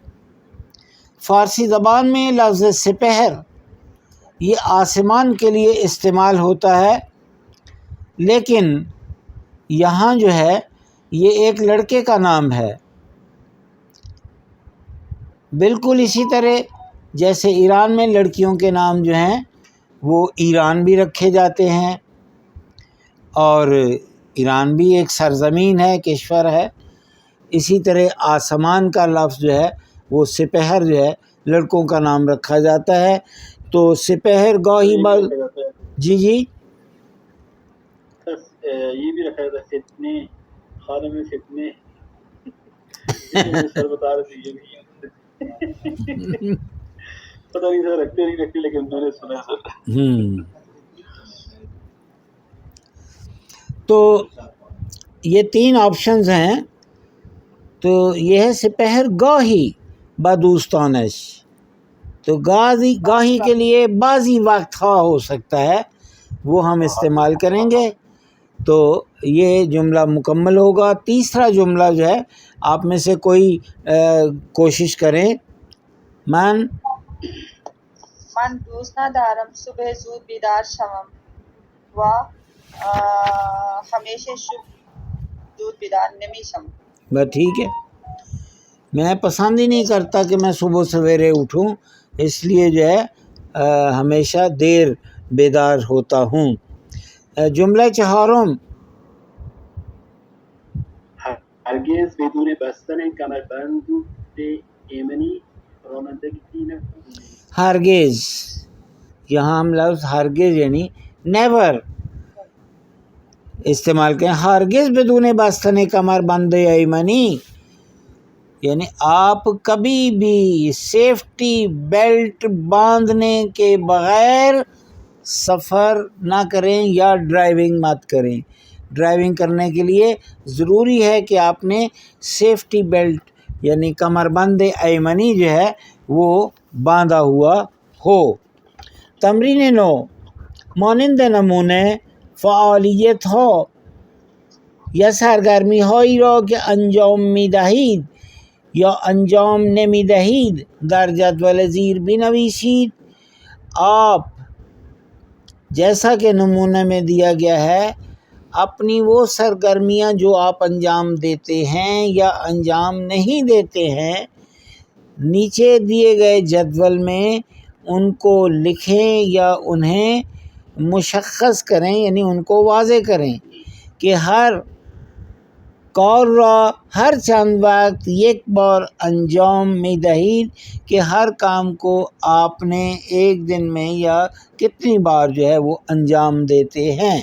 فارسی زبان میں لفظ سپہر یہ آسمان کے لیے استعمال ہوتا ہے، لیکن یہاں جو ہے یہ ایک لڑکے کا نام ہے. بالکل اسی طرح جیسے ایران میں لڑکیوں کے نام جو ہیں وہ ایران بھی رکھے جاتے ہیں، اور ایران بھی ایک سرزمین ہے، کشور ہے. اسی طرح آسمان کا لفظ جو ہے وہ سپہر جو ہے لڑکوں کا نام رکھا جاتا ہے. تو سپہر گاہی جی یہ بھی رکھا جاتا ہے فتنے، خانے میں فتنے. سر بتا رہے تھے یہ بھی پتہ نہیں سر رکھتے نہیں رکھتے، لیکن میں نے سنا سر. تو یہ 3 آپشنز ہیں. تو یہ ہے سپہر گاہی بدوستانش. تو گاہی کے لیے بعضی وقت خواہ ہو سکتا ہے، وہ ہم استعمال کریں گے. تو یہ جملہ مکمل ہوگا. تیسرا جملہ جو ہے آپ میں سے کوئی کوشش کریں. من دوست ندارم صبح زود بیدار شوم و ہمیشہ صبح زود بیدار نمیشم. بس ٹھیک ہے، میں پسند ہی نہیں کرتا کہ میں صبح سویرے اٹھوں، اس لیے جو ہے ہمیشہ دیر بیدار ہوتا ہوں. جملہ چہارم ہرگز بدون بستن کمربند ایمنی رانندگی نکنید. ہرگز، یہاں ہم لفظ ہرگز یعنی نیور استعمال کریں. ہرگز بدون بستن کمر بند ایمنی یعنی آپ کبھی بھی سیفٹی بیلٹ باندھنے کے بغیر سفر نہ کریں یا ڈرائیونگ مت کریں. ڈرائیونگ کرنے کے لیے ضروری ہے کہ آپ نے سیفٹی بیلٹ یعنی کمر بند ایمنی جو ہے وہ باندھا ہوا ہو. تمرین 9 مانند نمونه فعالیت ها یا سرگرمی هایی را که انجام می دهید یا انجام نمی دهید در جدول زیر بنویسید. آپ جیسا کہ نمونہ میں دیا گیا ہے اپنی وہ سرگرمیاں جو آپ انجام دیتے ہیں یا انجام نہیں دیتے ہیں نیچے دیے گئے جدول میں ان کو لکھیں یا انہیں مشخص کریں، یعنی ان کو واضح کریں کہ ہر کار را ہر چند وقت ایک بار انجام می دہید، کہ ہر کام کو آپ نے ایک دن میں یا کتنی بار جو ہے وہ انجام دیتے ہیں.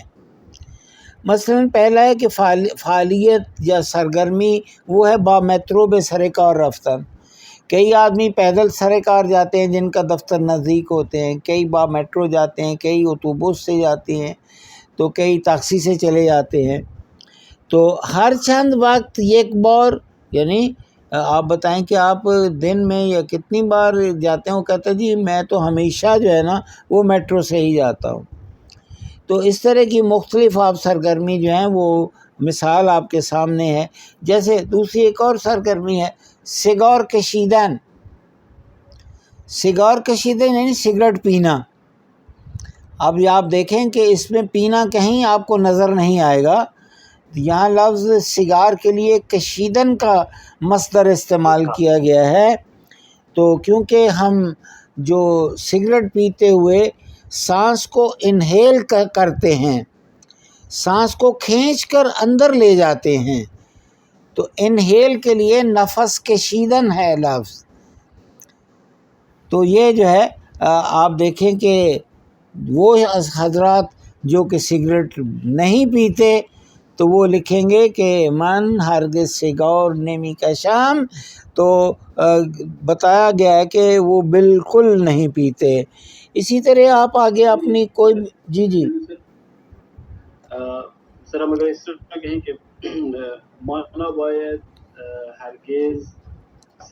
مثلا پہلا ہے کہ فعالیت یا سرگرمی وہ ہے با میٹرو بے سر کار رفتن. کئی آدمی پیدل سر کار جاتے ہیں جن کا دفتر نزدیک ہوتے ہیں، کئی با میٹرو جاتے ہیں، کئی اتوبس سے جاتے ہیں، تو کئی ٹیکسی سے چلے جاتے ہیں. تو ہر چند وقت ایک بار، یعنی آپ بتائیں کہ آپ دن میں یا کتنی بار جاتے ہیں. وہ کہتا ہے جی میں تو ہمیشہ جو ہے نا وہ میٹرو سے ہی جاتا ہوں. تو اس طرح کی مختلف آپ سرگرمی جو ہیں وہ مثال آپ کے سامنے ہے. جیسے دوسری ایک اور سرگرمی ہے سگار کشیدن. سگار کشیدن یعنی سگریٹ پینا. اب آپ دیکھیں کہ اس میں پینا کہیں آپ کو نظر نہیں آئے گا. یہاں لفظ سگار کے لیے کشیدن کا مصدر استعمال کیا گیا ہے. تو کیونکہ ہم جو سگریٹ پیتے ہوئے سانس کو انہیل کرتے ہیں، سانس کو کھینچ کر اندر لے جاتے ہیں، تو انہیل کے لیے نفس کشیدن ہے لفظ. تو یہ جو ہے آپ دیکھیں کہ وہ حضرات جو کہ سگریٹ نہیں پیتے تو وہ لکھیں گے کہ من ہرگز سگار نمی کشم، تو بتایا گیا ہے کہ وہ بالکل نہیں پیتے. اسی طرح آپ آگے اپنی کوئی جی سر ہم اگر اس طرح کہیں کہ مانا باید ہرگز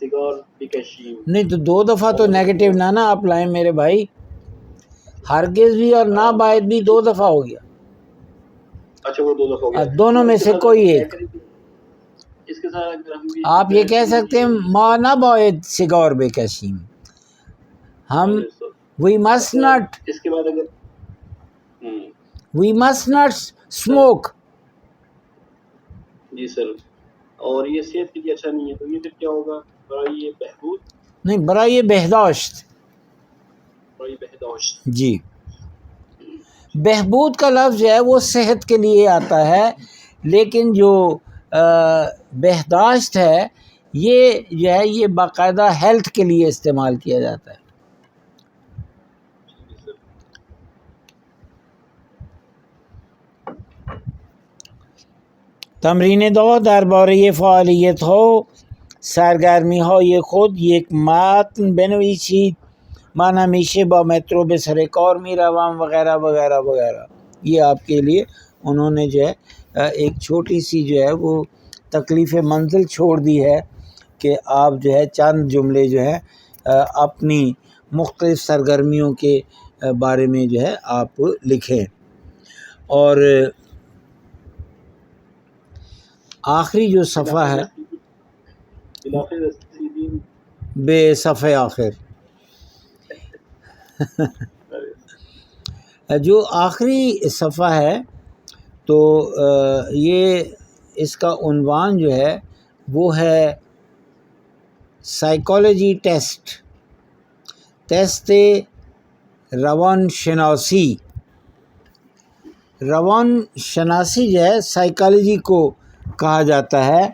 سگار بکشیم، نہیں تو دو دفعہ تو نیگیٹو نہ آپ لائیں میرے بھائی. ہرگز بھی اور نہ باید بھی دو دفعہ ہو گیا. اچھا وہ دو دفعہ ہو گیا. دونوں میں سے کوئی ایک. اس کے ساتھ اگر ہم بھی آپ یہ کہہ سکتے ہیں ما نہ باید سگار بکشیم، ہم we must not اس کے بعد اگر we must not smoke. جی سر، اور یہ صحت کے لیے اچھا نہیں ہے، تو یہ پھر کیا ہوگا؟ برائے بہبود، نہیں برائے بہداشت. برائے بہداشت. جی بہبود کا لفظ جو ہے وہ صحت کے لیے آتا ہے، لیکن جو بہداشت ہے یہ جو ہے یہ باقاعدہ ہیلتھ کے لیے استعمال کیا جاتا ہے. تمرین 2 درباره فعالیت ها سرگرمی های خود یک متن بنویسید. من همیشه با مترو به سر کار می روم وغیرہ وغیرہ وغیرہ. یہ آپ کے لیے انہوں نے جو ہے ایک چھوٹی سی جو ہے وہ تکلیف منزل چھوڑ دی ہے کہ آپ جو ہے چند جملے جو ہے اپنی مختلف سرگرمیوں کے بارے میں جو ہے آپ لکھیں. اور آخری جو صفحہ ہے بے صفحہ آخر جو آخری صفحہ ہے تو یہ اس کا عنوان جو ہے وہ ہے سائیکالوجی ٹیسٹ روان شناسی. روان شناسی جو ہے سائیکالوجی کو کہا جاتا ہے،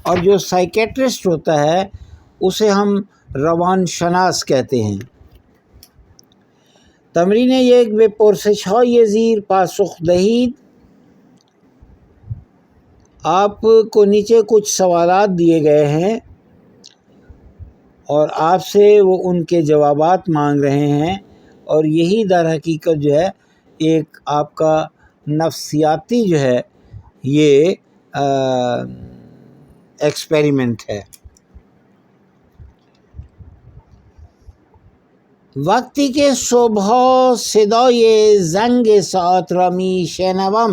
اور جو سائیکیٹرسٹ ہوتا ہے اسے ہم روان شناس کہتے ہیں. تمرین یک به پرسش های زیر پاسخ دهید. آپ کو نیچے کچھ سوالات دیے گئے ہیں اور آپ سے وہ ان کے جوابات مانگ رہے ہیں، اور یہی در حقیقت جو ہے ایک آپ کا نفسیاتی جو ہے یہ ایکسپیریمنٹ ہے. وقتی که صبح‌ها صدای زنگ ساعت را میشنوم،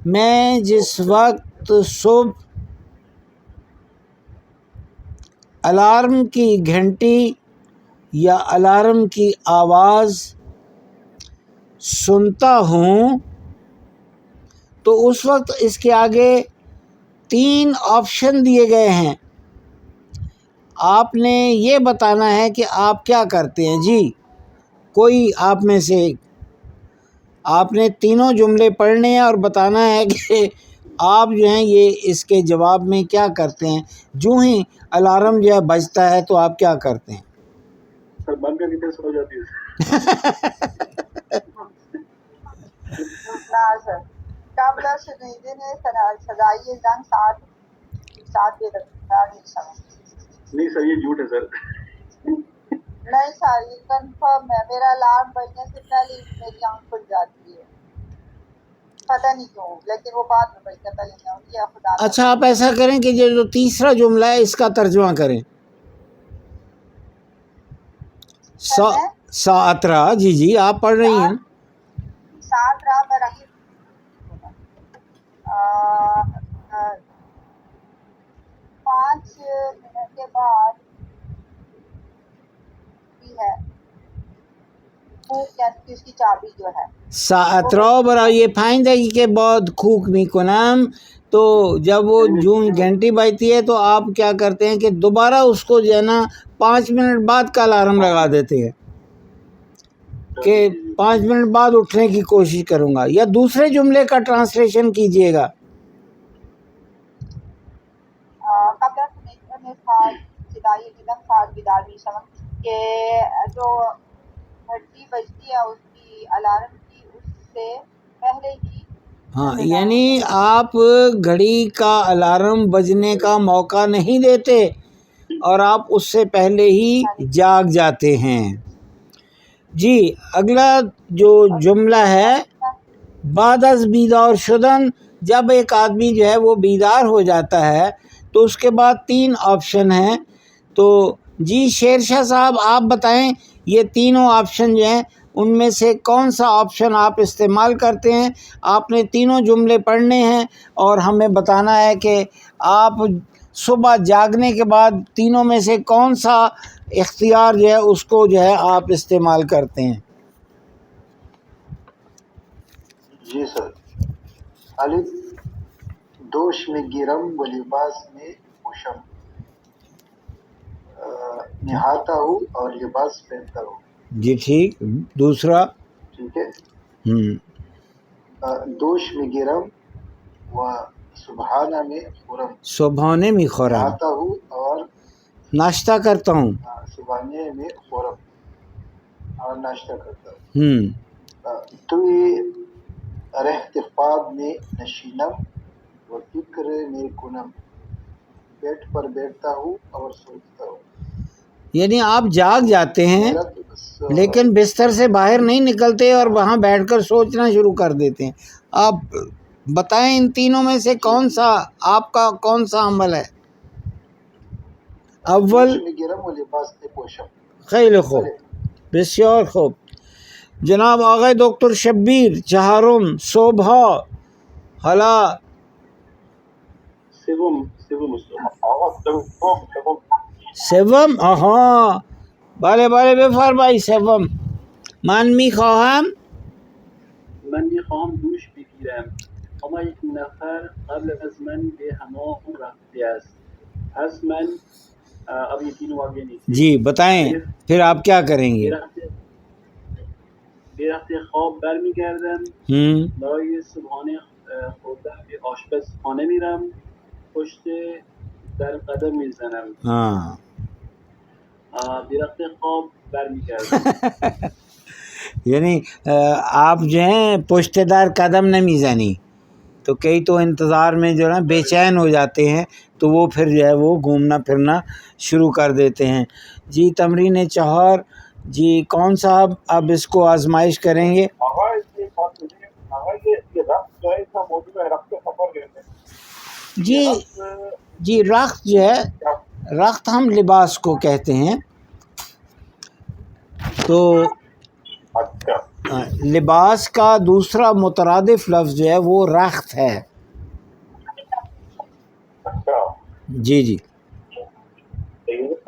میں جس وقت صبح الارم کی گھنٹی یا الارم کی آواز سنتا ہوں تو اس وقت اس کے آگے 3 آپشن دیے گئے ہیں. آپ نے یہ بتانا ہے کہ آپ کیا کرتے ہیں. جی کوئی آپ میں سے آپ نے تینوں جملے پڑھنے ہیں اور بتانا ہے کہ آپ جو ہیں یہ اس کے جواب میں کیا کرتے ہیں. جو ہی الارم جو ہے بجتا ہے تو آپ کیا کرتے ہیں؟ سر بند کر کے پھر سو جاتی ہے. سر قبل شنیدن صدای زنگ ساعت بیدار نہیں سر یہ جھوٹ ہے سر. نہیں سر یہ کنفرم ہے. میرا الارم بجنے سے پہلے ہی میری آنکھ کھل جاتی ہے. پتہ نہیں کیوں لیکن وہ بعد میں بجتا پہلے نہیں. کیا خدا. اچھا آپ ایسا کریں کہ جو تیسرا جملہ ہے اس کا ترجمہ کریں. ساعت را. جی آپ پڑھ رہی ہیں. ساعت را برقی 5 منٹ کے بعد ہے اس کی چابی جو ہے ساعت را برای پنج دقیقه بعد کوک میکنم. تو جب وہ جو گھنٹی بجتی ہے تو آپ کیا کرتے ہیں کہ دوبارہ اس کو جو ہے نا 5 منٹ بعد کا الارم لگا دیتے ہیں کہ 5 منٹ بعد اٹھنے کی کوشش کروں گا. یا دوسرے جملے کا ٹرانسلیشن کیجئے گا. کہ جو گھنٹی بجتی ہے اس کی الارم کی اس سے پہلے ہی. ہاں یعنی آپ گھڑی کا الارم بجنے کا موقع نہیں دیتے اور آپ اس سے پہلے ہی جاگ جاتے ہیں. جی اگلا جو جملہ ہے بعد از بیدار شدن. جب ایک آدمی جو ہے وہ بیدار ہو جاتا ہے تو اس کے بعد 3 آپشن ہیں. تو جی شیر شاہ صاحب آپ بتائیں یہ تینوں آپشن جو ہیں ان میں سے کون سا آپشن آپ استعمال کرتے ہیں. آپ نے تینوں جملے پڑھنے ہیں اور ہمیں بتانا ہے کہ آپ صبح جاگنے کے بعد تینوں میں سے کون سا اختیار جو ہے اس کو جو ہے آپ استعمال کرتے ہیں. جی سر. الف دوش میں گرم و لباس میں پوشم. نہاتا ہوں اور لباس پہنتا ہوں. جی ٹھیک. دوسرا. ٹھیک ہے. دوش میں گرم و صبحانہ میں خورم. صبحانے میں خورم. نہاتا ہوں اور ناشتہ کرتا ہوں. صبحانے میں خورم اور ناشتہ کرتا ہوں. توی رہت خواب میں نشینم و فکر میں کنم. بیٹ پر بیٹھتا ہوں اور سوچتا ہوں. یعنی آپ جاگ جاتے ہیں لیکن بستر سے باہر نہیں نکلتے اور وہاں بیٹھ کر سوچنا شروع کر دیتے ہیں. آپ بتائیں ان تینوں میں سے کون سا آپ کا کون سا عمل ہے؟ اول. خیلی خوب بسیار خوب. جناب آقای دکتر شبیر چهارم صبح. حالا سوم. آها بله بفرمایید. سوم. من میخواهم دوش بگیرم اما یک نفر قبل از من به حمام رفته است. پس من اب یہ تینوں آگے نہیں. جی بتائیں پھر آپ کیا کریں گے؟ به رخت خواب برمیگردم. برای صبحانه خوردن به آشپزخانه میرم. پشت در قدم میزنم. به رخت خواب برمیگردم. یعنی آپ جو ہیں پشت در قدم نمیزنی تو کئی تو انتظار میں جو ہے نا بے چین ہو جاتے ہیں تو وہ پھر جو ہے وہ گھومنا پھرنا شروع کر دیتے ہیں. جی تمرین 4. جی کون صاحب اب اس کو آزمائش کریں گے؟ جی رخت جو ہے رخت ہم لباس کو کہتے ہیں. تو لباس کا دوسرا مترادف لفظ جو ہے وہ رخت ہے. جی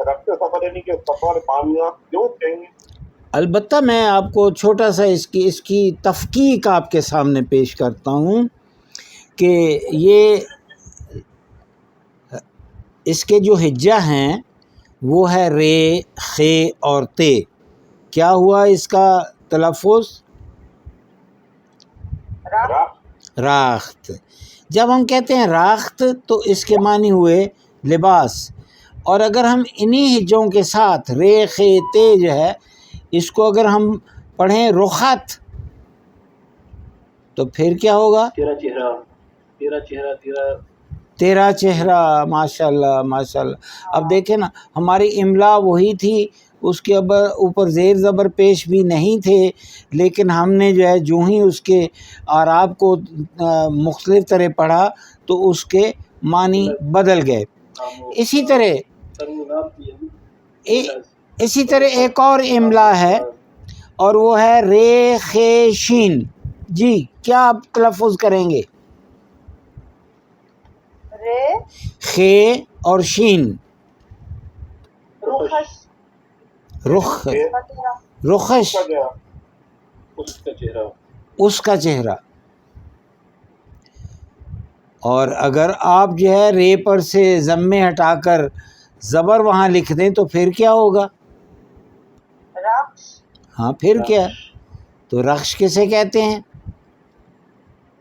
رکھتے سفر یعنی کہ سفر پانیاں کیوں کہیں گے؟ البتہ میں آپ کو چھوٹا سا اس کی تفکیک آپ کے سامنے پیش کرتا ہوں کہ یہ اس کے جو ہجہ ہیں وہ ہے رے، خے اور تے. کیا ہوا اس کا تلفظ؟ راخت. جب ہم کہتے ہیں راخت تو اس کے معنی ہوئے لباس، اور اگر ہم انہی ہجوں کے ساتھ رے، خے، تے جو ہے اس کو اگر ہم پڑھیں رخت تو پھر کیا ہوگا؟ تیرا چہرہ. ماشاء اللہ ماشاء اللہ. اب دیکھیں نا، ہماری املا وہی تھی، اس کے اوپر زیر زبر پیش بھی نہیں تھے، لیکن ہم نے جو ہے جو ہی اس کے اعراب کو مختلف طرح پڑھا تو اس کے معنی بدل گئے. اسی طرح ایک اور املا ہے اور وہ ہے رے، خے، شین. جی کیا آپ تلفظ کریں گے؟ رے، خے اور شین. رخش، اس کا چہرہ. اور اگر آپ جو ہے رے پر سے ضمے ہٹا کر زبر وہاں لکھ دیں تو پھر کیا ہوگا؟ رخش. ہاں پھر کیا؟ تو رخش کسے کہتے ہیں؟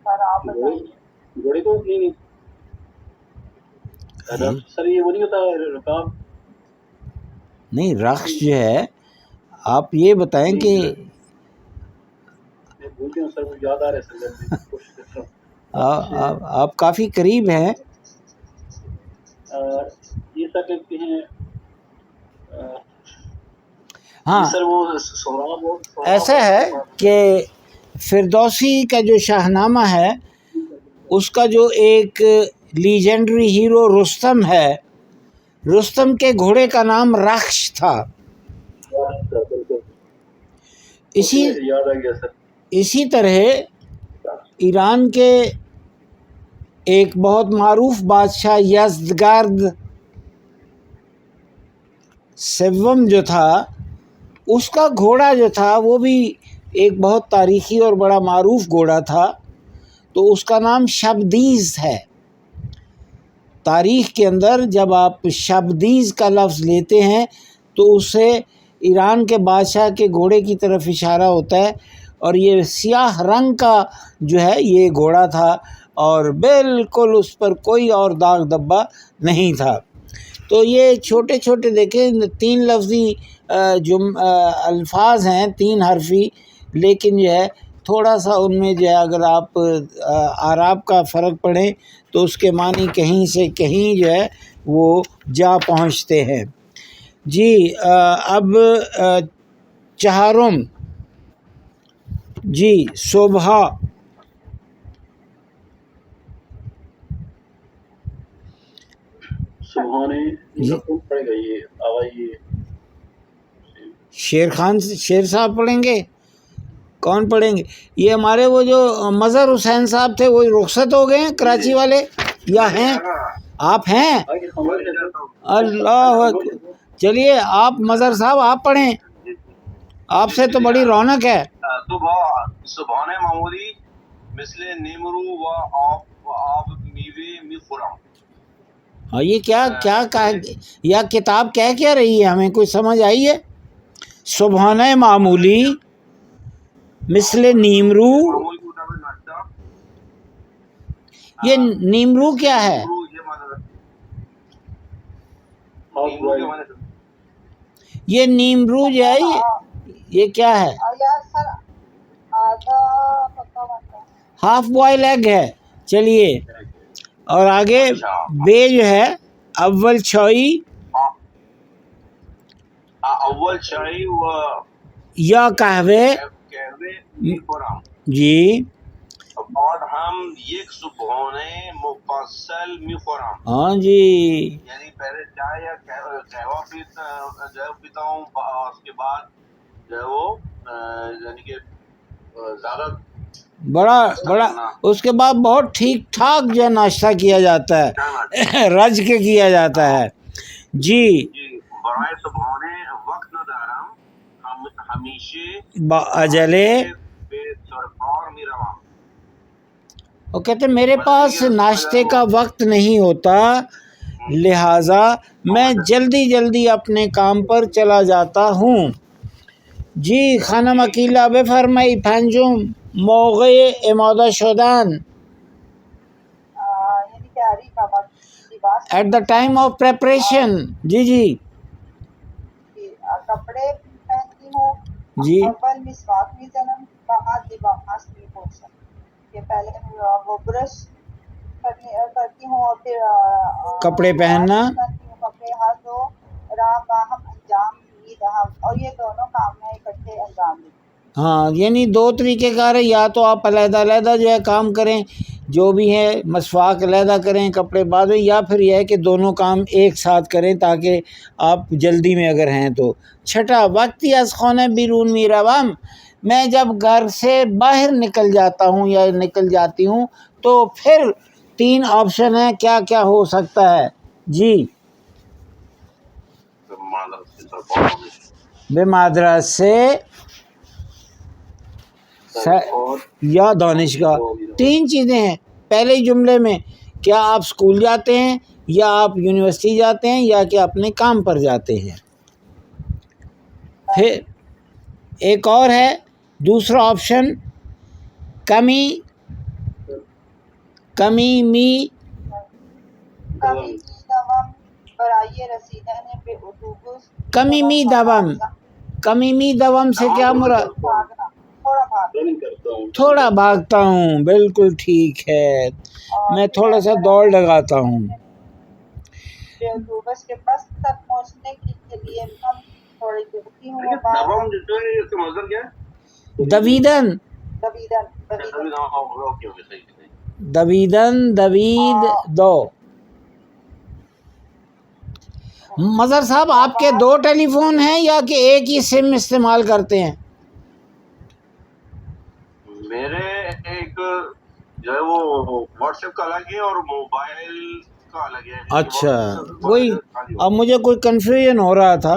گھوڑے کو نہیں سر، یہ وہ نہیں ہوتا رکاب؟ نہیں، رخش جو ہے، آپ یہ بتائیں کہ سر مجھے یاد آ رہا ہے آپ کافی قریب ہیں. یہ سر کہتے ہیں ہاں سر وہ ایسا ہے کہ فردوسی کا جو شاہنامہ ہے اس کا جو ایک لیجنڈری ہیرو رستم ہے، رستم کے گھوڑے کا نام رخش تھا. اسی طرح ایران کے ایک بہت معروف بادشاہ یزدگرد سوم جو تھا، اس کا گھوڑا جو تھا وہ بھی ایک بہت تاریخی اور بڑا معروف گھوڑا تھا، تو اس کا نام شبدیز ہے. تاریخ کے اندر جب آپ شبدیز کا لفظ لیتے ہیں تو اس سے ایران کے بادشاہ کے گھوڑے کی طرف اشارہ ہوتا ہے، اور یہ سیاہ رنگ کا جو ہے یہ گھوڑا تھا اور بالکل اس پر کوئی اور داغ دبا نہیں تھا. تو یہ چھوٹے چھوٹے دیکھیں 3 لفظی الفاظ ہیں، 3 حرفی، لیکن جو ہے تھوڑا سا ان میں جو ہے اگر آپ اعراب کا فرق پڑھیں تو اس کے معنی کہیں سے کہیں جو ہے وہ جا پہنچتے ہیں. جی اب چہارم. جی صبح. پڑے گا یہ آواز، یہ شیر صاحب پڑھیں گے؟ کون پڑھیں گے؟ یہ ہمارے وہ جو مظہر حسین صاحب تھے وہ رخصت ہو گئے ہیں کراچی والے، یا ہیں؟ آپ ہیں؟ اللہ، چلیے آپ مظہر صاحب آپ پڑھیں، آپ سے تو بڑی رونق ہے. صبحانه معمولی مثل نیمرو و آب میوه میخورم. ہاں یہ کیا یا کتاب کہہ کیا رہی ہے؟ ہمیں کوئی سمجھ آئی ہے؟ صبحانہ معمولی مثل نیمرو. یہ نیمرو کیا ہے؟ یہ نیمرو جو ہے یہ کیا ہے؟ ہاف بوائل ایگ ہے. چلیے اور آگے بے جو ہے اول چھوئی یا قہوے. جی اور ہم یک صبحانه مفصل میخورم. ہاں جی، یعنی پہلے چائے یا قہوہ پیتا ہوں، اور اس کے بعد جو ہے وہ یعنی کہ زیادہ بڑا اس کے بعد بہت ٹھیک ٹھاک جو ہے ناشتہ کیا جاتا ہے، رج کے کیا جاتا ہے. جی برای صبحانه وقت ندارم، همیشه با عجلے. به سرکار میروم. وہ کہتے ہیں میرے پاس ناشتے کا وقت نہیں ہوتا، لہٰذا میں جلدی جلدی اپنے کام پر چلا جاتا ہوں. جی خانم عقیلہ بفرمایی پنجم موقع اماده شدن. یعنی تیاری کا وقت، لباس at the time of preparation. جی جی کپڑے پہنتی ہوں. جی اول مسواک میزنم، بعد لباس میپوشم، کہ پہلے وہ برش کرتی ہوں اور پھر کپڑے پہننا. کپڑے ہر دو راہ باہم انجام میدہم، اور یہ دونوں کام میں اکٹھے انجام دیتی. ہاں یعنی دو طریقے کار ہے، یا تو آپ علیحدہ علیحدہ جو ہے کام کریں جو بھی ہے، مسواک علیحدہ کریں کپڑے بعد میں، یا پھر یہ ہے کہ دونوں کام ایک ساتھ کریں تاکہ آپ جلدی میں اگر ہیں تو. چھٹا وقتی از خانه بیرون میروم، میں جب گھر سے باہر نکل جاتا ہوں یا نکل جاتی ہوں تو پھر 3 آپشن ہیں کیا کیا ہو سکتا ہے. جی بے مدرسے یا دانشگاہ. 3 چیزیں ہیں پہلے جملے میں، کیا آپ سکول جاتے ہیں یا آپ یونیورسٹی جاتے ہیں یا کہ اپنے کام پر جاتے ہیں. پھر ایک اور ہے دوسرا آپشن، کمی می کمی میدوم برای رسیدن به اتوبوس. کمی می دوم. کمی می دوم سے کیا مراد؟ بھاگنا، تھوڑا بھاگنا. رننگ کرتا ہوں. تھوڑا بھاگتا ہوں. بالکل ٹھیک ہے، میں تھوڑا سا دوڑ لگاتا ہوں. اتوبس کے بس تک پہنچنے کے لیے ہم تھوڑی دبتی ہوں. دبم جو ہے اس کا مطلب کیا ہے؟ دویدن. دویدن دویدن دوید دو. مظہر صاحب آپ کے 2 ٹیلی فون ہیں یا کہ ایک ہی سم استعمال کرتے ہیں؟ میرے ایک جو ہے وہ واٹس ایپ کا الگ ہے اور موبائل کا الگ ہے. اچھا وہی اب مجھے کوئی کنفیوژن ہو رہا تھا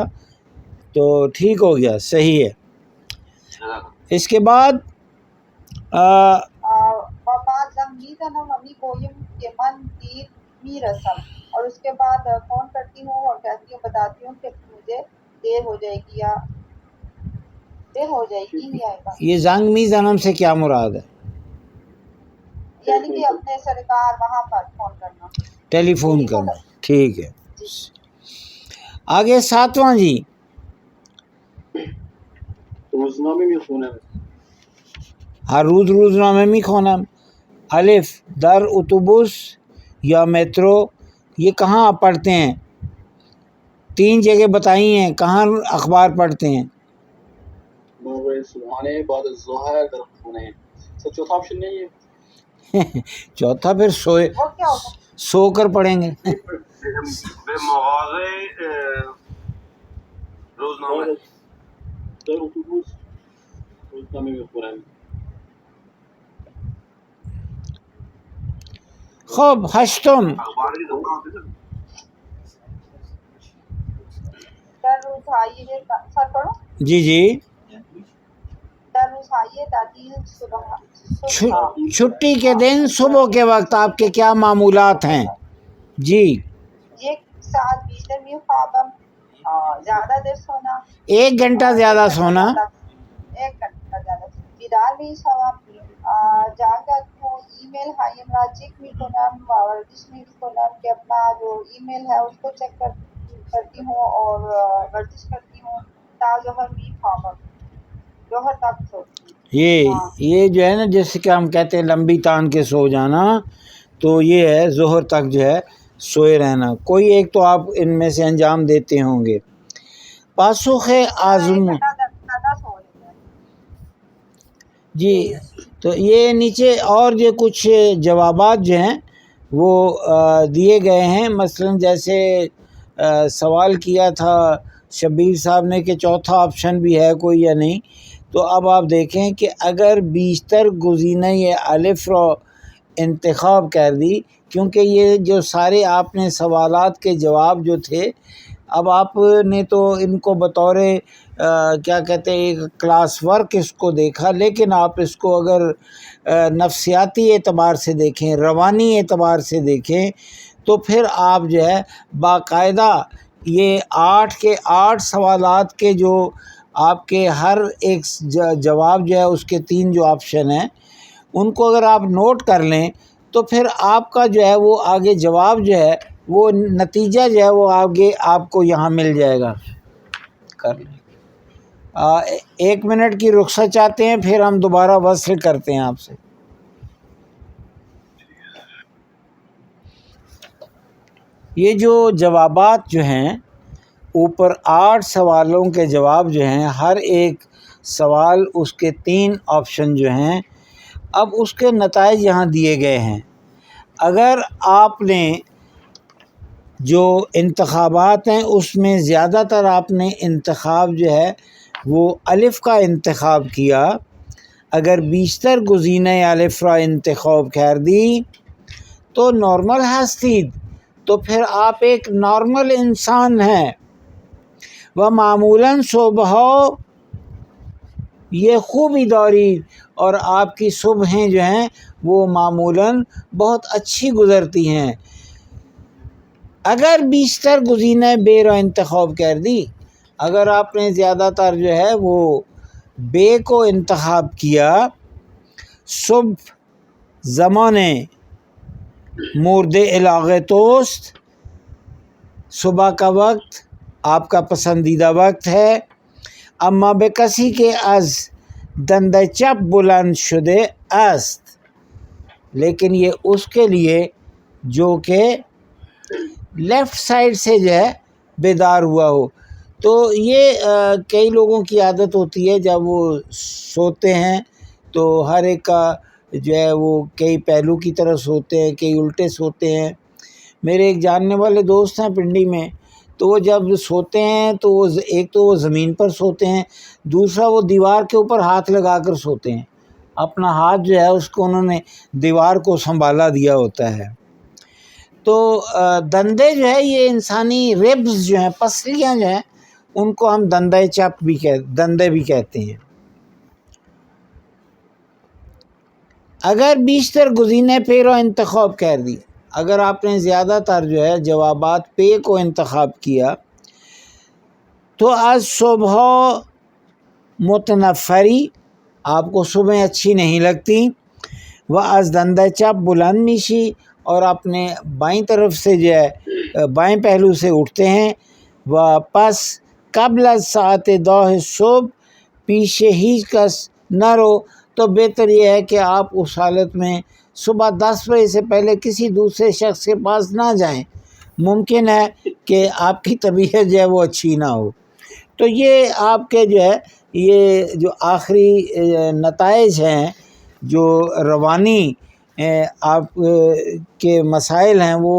تو ٹھیک ہو گیا، صحیح ہے. اس کے بعد اور اس کے بعد فون کرتی ہوں اور کہتی ہوں، بتاتی ہوں کہ مجھے دیر ہو جائے گی یا دیر ہو جائے گی نہیں آئے گا. یہ زنگ می زنم سے کیا مراد ہے؟ یعنی کہ اپنے سرکار وہاں پر فون کرنا، ٹیلی فون کرنا. ٹھیک ہے. آگے 7واں جی. روزنامه میخونم. ہر روز روزنامه میخوانم. الف در اتوبوس یا میٹرو، یہ کہاں آپ پڑھتے ہیں؟ 3 جگہ بتائی ہیں کہاں اخبار پڑھتے ہیں. موقع صبحانه بعد الظهر در خونه. سر چوتھا آپشن نہیں ہے؟ چوتھا پھر وہ کیا ہوگا؟ سو کر پڑھیں گے. بے مغازه روزنامه. در اتوبوس روزنامه میخونم. خب 8م اخبار کی دکان سے در روزهای سر پڑھو. جی جی. در روزهای تعطیل صبح چھٹی کے دن صبح کے وقت آپ کے کیا معمولات ہیں؟ جی 1 ساعت بیشتر میخوابم، زیادہ دیر سونا. 1 گھنٹہ زیادہ سونا. 1 گھنٹہ زیادہ بیدار میشوم، جاگتی ہوں. ای میل هایم را چک میکنم و ورزش میکنم کہ اپنا جو ای میل ہے اس کو چیک کرتی ہوں اور ورزش کرتی ہوں. تا ظہر میخوابم، ظہر تک سوتی ہوں. یہ جو ہے نا جیسے کہ ہم کہتے ہیں لمبی تان کے سو جانا، تو یہ ہے ظہر تک جو ہے سوئے رہنا. کوئی ایک تو آپ ان میں سے انجام دیتے ہوں گے. پاسخ آزم جی. تو یہ نیچے اور جو کچھ جوابات جو ہیں وہ دیے گئے ہیں. مثلا جیسے سوال کیا تھا شبیر صاحب نے کہ چوتھا آپشن بھی ہے کوئی یا نہیں، تو اب آپ دیکھیں کہ اگر بیشتر گزینہ یہ الف رو انتخاب کر دی، کیونکہ یہ جو سارے آپ نے سوالات کے جواب جو تھے اب آپ نے تو ان کو بطور کیا کہتے ہیں ایک کلاس ورک اس کو دیکھا، لیکن آپ اس کو اگر نفسیاتی اعتبار سے دیکھیں، روانی اعتبار سے دیکھیں، تو پھر آپ جو ہے باقاعدہ یہ 8 کے 8 سوالات کے جو آپ کے ہر ایک جواب جو ہے اس کے 3 جو آپشن ہیں ان کو اگر آپ نوٹ کر لیں تو پھر آپ کا جو ہے وہ آگے جواب جو ہے وہ نتیجہ جو ہے وہ آگے آپ کو یہاں مل جائے گا. کر لیں 1 منٹ کی رخصت چاہتے ہیں، پھر ہم دوبارہ وصل کرتے ہیں آپ سے. یہ جو جوابات جو ہیں اوپر 8 سوالوں کے جواب جو ہیں، ہر ایک سوال اس کے 3 آپشن جو ہیں، اب اس کے نتائج یہاں دیے گئے ہیں. اگر آپ نے جو انتخابات ہیں اس میں زیادہ تر آپ نے انتخاب جو ہے وہ الف کا انتخاب کیا، اگر بیشتر گزینۂ الف را انتخاب کردی تو نارمل هستید، تو پھر آپ ایک نارمل انسان ہیں. و معمولاً صبح یہ خوبی دارید، اور آپ کی صبحیں جو ہیں وہ معمولاً بہت اچھی گزرتی ہیں. اگر بیشتر گزینۂ بے را انتخاب کردی، اگر آپ نے زیادہ تر جو ہے وہ بے کو انتخاب کیا، صبح زمان مورد علاقے توست، صبح کا وقت آپ کا پسندیدہ وقت ہے. اما بے کسی کے از دند چپ بلند شدے است، لیکن یہ اس کے لیے جو کہ لیفٹ سائڈ سے جو ہے بیدار ہوا ہو. تو یہ کئی لوگوں کی عادت ہوتی ہے جب وہ سوتے ہیں تو ہر ایک کا جو ہے وہ کئی پہلو کی طرح سوتے ہیں، کئی الٹے سوتے ہیں. میرے ایک جاننے والے دوست ہیں پنڈی میں، تو وہ جب سوتے ہیں تو وہ ایک تو وہ زمین پر سوتے ہیں، دوسرا وہ دیوار کے اوپر ہاتھ لگا کر سوتے ہیں. اپنا ہاتھ جو ہے اس کو انہوں نے دیوار کو سنبھالا دیا ہوتا ہے. تو دندے جو ہے یہ انسانی ریبز جو ہیں، پسلیاں جو ہیں، ان کو ہم دندے چپ بھی دندے بھی کہتے ہیں. اگر بیشتر گزینے پے را انتخاب کر دی، اگر آپ نے زیادہ تر جو ہے جوابات پے کو انتخاب کیا تو از صبح متنفری، آپ کو صبح اچھی نہیں لگتی. و از دندہ چپ بلند میشی، اور اپنے بائیں طرف سے جو ہے بائیں پہلو سے اٹھتے ہیں. و پس قبل از ساعت 10 صبح پیچھے ہی کس نہ رو، تو بہتر یہ ہے کہ آپ اس حالت میں صبح 10 بجے سے پہلے کسی دوسرے شخص کے پاس نہ جائیں. ممکن ہے کہ آپ کی طبیعت جو ہے وہ اچھی نہ ہو. تو یہ آپ کے جو ہے یہ جو آخری نتائج ہیں جو روانی آپ کے مسائل ہیں، وہ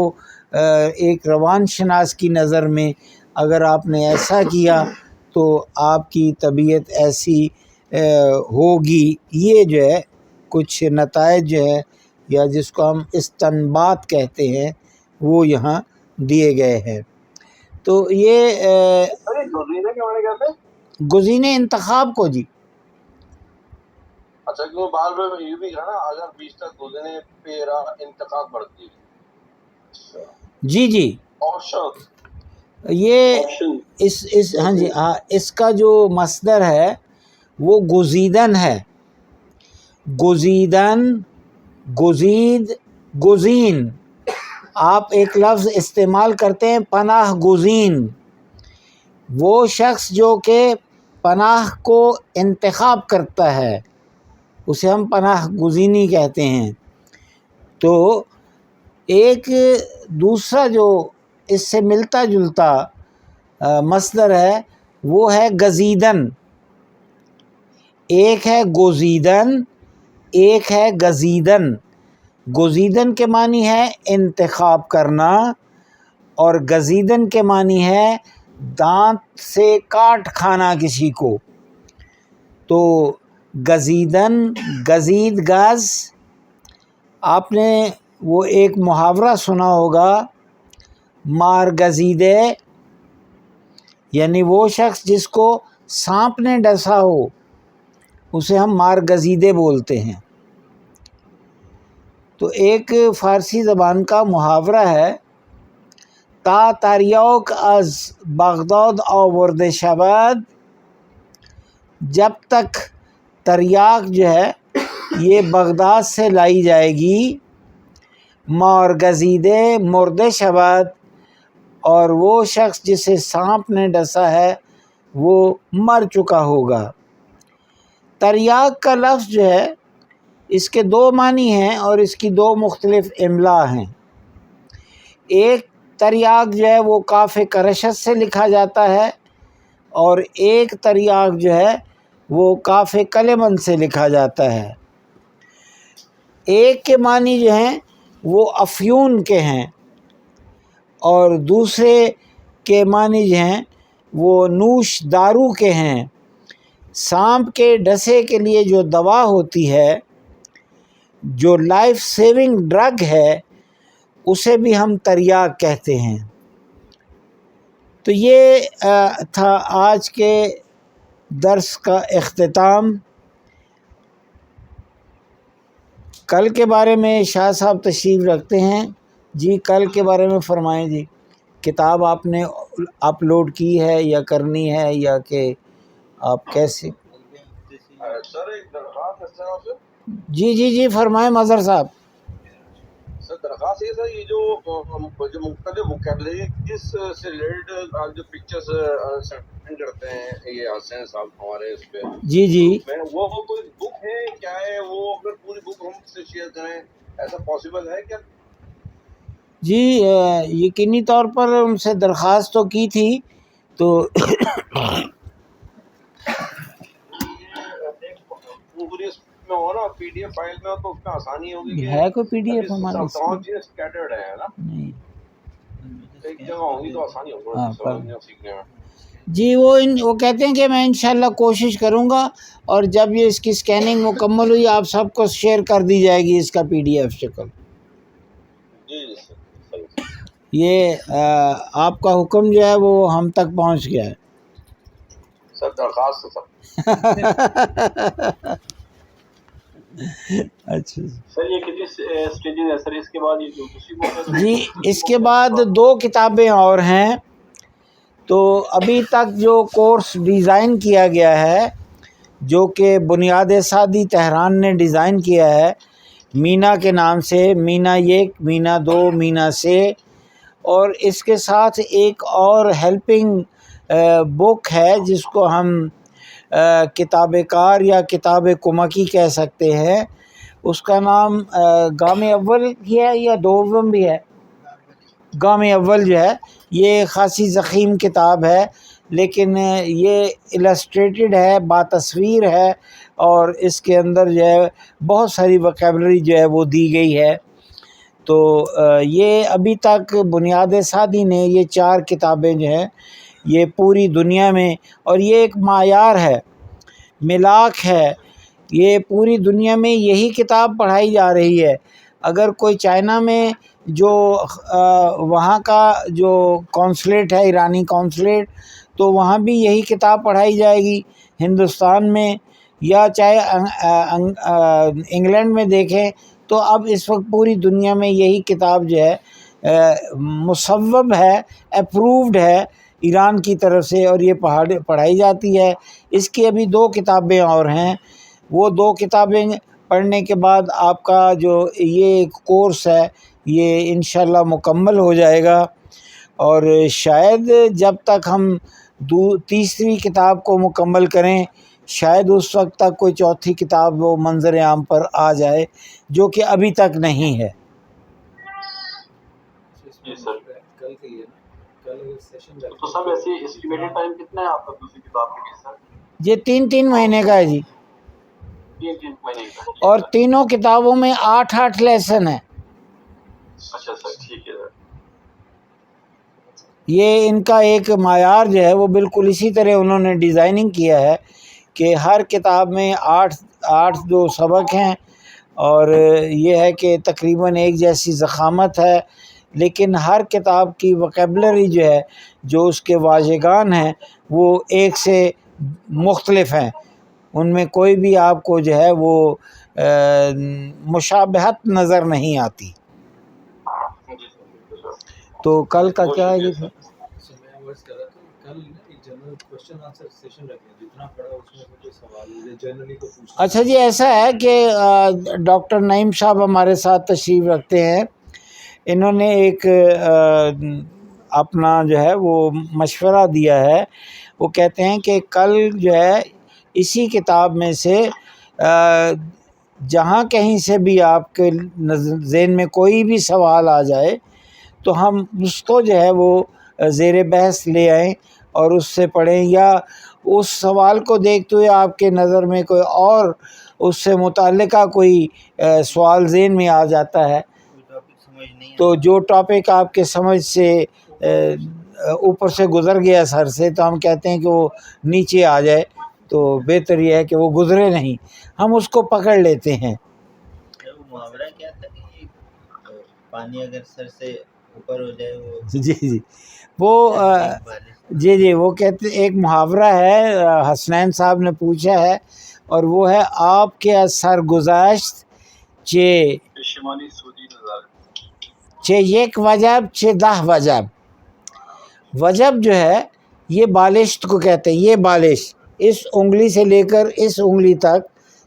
ایک روان شناس کی نظر میں اگر آپ نے ایسا کیا تو آپ کی طبیعت ایسی ہوگی. یہ جو ہے کچھ نتائج جو ہے یا جس کو ہم استنباط کہتے ہیں وہ یہاں دیے گئے ہیں. تو یہ گزینے انتخاب کو جی اچھا کیوں بار بار یہ بھی ہے نا اگر بیشتر گزینے پہ را انتخاب بڑھتی ہے. جی جی یہ اس ہاں جی ہاں اس کا جو مصدر ہے وہ گزیدن ہے. گزیدن، گزید، گزین. آپ ایک لفظ استعمال کرتے ہیں پناہ گزین، وہ شخص جو کہ پناہ کو انتخاب کرتا ہے اسے ہم پناہ گزینی کہتے ہیں. تو ایک دوسرا جو اس سے ملتا جلتا مصدر ہے وہ ہے گزیدن. ایک ہے گزیدن، ایک ہے گزیدن. گزیدن کے معنی ہے انتخاب کرنا، اور گزیدن کے معنی ہے دانت سے کاٹ کھانا کسی کو. تو گزیدن، گزید گز. آپ نے وہ ایک محاورہ سنا ہوگا مار گزیدے یعنی وہ شخص جس کو سانپ نے ڈسا ہو اسے ہم مارگزیدے بولتے ہیں. تو ایک فارسی زبان کا محاورہ ہے تا تریاک از بغداد آورده شود، جب تک تریاک جو ہے یہ بغداد سے لائی جائے گی، مارگزیدے مرده شود، اور وہ شخص جسے سانپ نے ڈسا ہے وہ مر چکا ہوگا. تریاک کا لفظ جو ہے اس کے دو معنی ہیں اور اس کی دو مختلف املا ہیں. ایک تریاک جو ہے وہ کاف کرشت سے لکھا جاتا ہے اور ایک تریاک جو ہے وہ کاف کلمن سے لکھا جاتا ہے. ایک کے معنی جو ہیں وہ افیون کے ہیں اور دوسرے کے معنی جو ہیں وہ نوش دارو کے ہیں. سانپ کے ڈسے کے لیے جو دوا ہوتی ہے، جو لائف سیونگ ڈرگ ہے، اسے بھی ہم تریاک کہتے ہیں. تو یہ تھا آج کے درس کا اختتام. کل کے بارے میں شاہ صاحب تشریف رکھتے ہیں. جی کل کے بارے میں فرمائیں. جی کتاب آپ نے اپلوڈ کی ہے یا کرنی ہے یا کہ آپ کیسے؟ سر ایک درخواست ہے آپ سے. جی فرمائیں مظہر صاحب. سر درخواست یہ سر، یہ جو مختلف ووکیبلری سے ریلیٹڈ آپ جو پکچرز سینڈ کرتے ہیں یہ حسین صاحب ہمارے اس پہ، جی وہ کوئی بک ہے کیا ہے؟ وہ اگر پوری بک ہم سے شیئر کریں ایسا پاسبل ہے کیا؟ جی یقینی طور پر ان سے درخواست تو کی تھی تو پوری اس میں ہو نا پی ڈی ایف فائل میں ہو تو اس میں آسانی ہوگی کہ ہے کوئی پی ڈی ایف ہمارے تمام چیزیں اسکیٹرڈ ہیں نا، نہیں. ایک جگہ ہوں گی تو آسانی ہوگا سمجھنے اور سیکھنے میں. جی وہ کہتے ہیں کہ میں انشاءاللہ کوشش کروں گا اور جب یہ اس کی اسکیننگ مکمل ہوئی آپ سب کو شیئر کر دی جائے گی اس کا پی ڈی ایف شکل. جی سر. یہ آپ کا حکم جو ہے وہ ہم تک پہنچ گیا ہے. سر درخواست سر. اچھا سر یہ کتنی سٹیجز ہے سر اس کے بعد؟ یہ جو دوسری بک ہے جی اس کے بعد 2 کتابیں اور ہیں. تو ابھی تک جو کورس ڈیزائن کیا گیا ہے جو کہ بنیاد سادی تہران نے ڈیزائن کیا ہے مینا کے نام سے، مینا 1 مینا 2 مینا سے، اور اس کے ساتھ ایک اور ہیلپنگ بک ہے جس کو ہم کتاب کار یا کتاب کمکی کہہ سکتے ہیں. اس کا نام گام اول ہی ہے یا دوم بھی ہے؟ گام اول جو ہے یہ خاصی ضخیم کتاب ہے لیکن یہ السٹریٹڈ ہے، باتصویر ہے اور اس کے اندر جو ہے بہت ساری وکیبلری جو ہے وہ دی گئی ہے. تو یہ ابھی تک بنیاد سادی نے یہ 4 کتابیں جو ہیں یہ پوری دنیا میں، اور یہ ایک معیار ہے، ملاک ہے، یہ پوری دنیا میں یہی کتاب پڑھائی جا رہی ہے. اگر کوئی چائنا میں جو وہاں کا جو کونسلیٹ ہے ایرانی کونسلیٹ، تو وہاں بھی یہی کتاب پڑھائی جائے گی. ہندوستان میں یا چاہے انگلینڈ میں دیکھیں تو اب اس وقت پوری دنیا میں یہی کتاب جو ہے مصوب ہے، اپرووڈ ہے ایران کی طرف سے، اور یہ پڑھائی جاتی ہے. اس کی ابھی 2 کتابیں اور ہیں. وہ 2 کتابیں پڑھنے کے بعد آپ کا جو یہ کورس ہے یہ انشاءاللہ مکمل ہو جائے گا، اور شاید جب تک ہم تیسری کتاب کو مکمل کریں شاید اس وقت تک کوئی چوتھی کتاب وہ منظر عام پر آ جائے جو کہ ابھی تک نہیں ہے. جی سر. تو سب ایسے اسٹیمیٹڈ ٹائم کتنا ہے آپ کا دوسری کتاب کے لیے سر؟ یہ 3 مہینے کا ہے جی، 3 مہینے کا. اور تینوں کتابوں میں 8 لیسن ہیں. اچھا سر ٹھیک ہے سر. یہ ان کا ایک معیار جو ہے وہ بالکل اسی طرح انہوں نے ڈیزائننگ کیا ہے کہ ہر کتاب میں 8 جو سبق ہیں، اور یہ ہے کہ تقریباً ایک جیسی ضخامت ہے. لیکن ہر کتاب کی وکیبلری جو ہے، جو اس کے واژگان ہیں، وہ ایک سے مختلف ہیں، ان میں کوئی بھی آپ کو جو ہے وہ مشابہت نظر نہیں آتی۔ تو کل کا کیا ہے جی؟ اچھا جی، ایسا ہے کہ ڈاکٹر نعیم صاحب ہمارے ساتھ تشریف رکھتے ہیں، انہوں نے ایک اپنا جو ہے وہ مشورہ دیا ہے۔ وہ کہتے ہیں کہ کل جو ہے اسی کتاب میں سے جہاں کہیں سے بھی آپ کے ذہن میں کوئی بھی سوال آ جائے تو ہم اس کو جو ہے وہ زیر بحث لے آئیں اور اس سے پڑھیں، یا اس سوال کو دیکھتے ہوئے آپ کے نظر میں کوئی اور اس سے متعلقہ کوئی سوال ذہن میں آ جاتا ہے تو جو ٹاپک آپ کے سمجھ سے اوپر سے گزر گیا سر سے، تو ہم کہتے ہیں کہ وہ نیچے آ جائے، تو بہتر یہ ہے کہ وہ گزرے نہیں، ہم اس کو پکڑ لیتے ہیں۔ محاورہ کیا تھا کہ پانی اگر سر سے اوپر ہو جائے وہ جی جی وہ کہتے ایک محاورہ ہے، حسنین صاحب نے پوچھا ہے، اور وہ ہے آپ کے سرگذشت شمالی سعودی نظارہ چھ یک وجب چھ 10 وجب۔ وجب جو ہے یہ بالشت کو کہتے ہیں، یہ بالش اس انگلی سے لے کر اس انگلی تک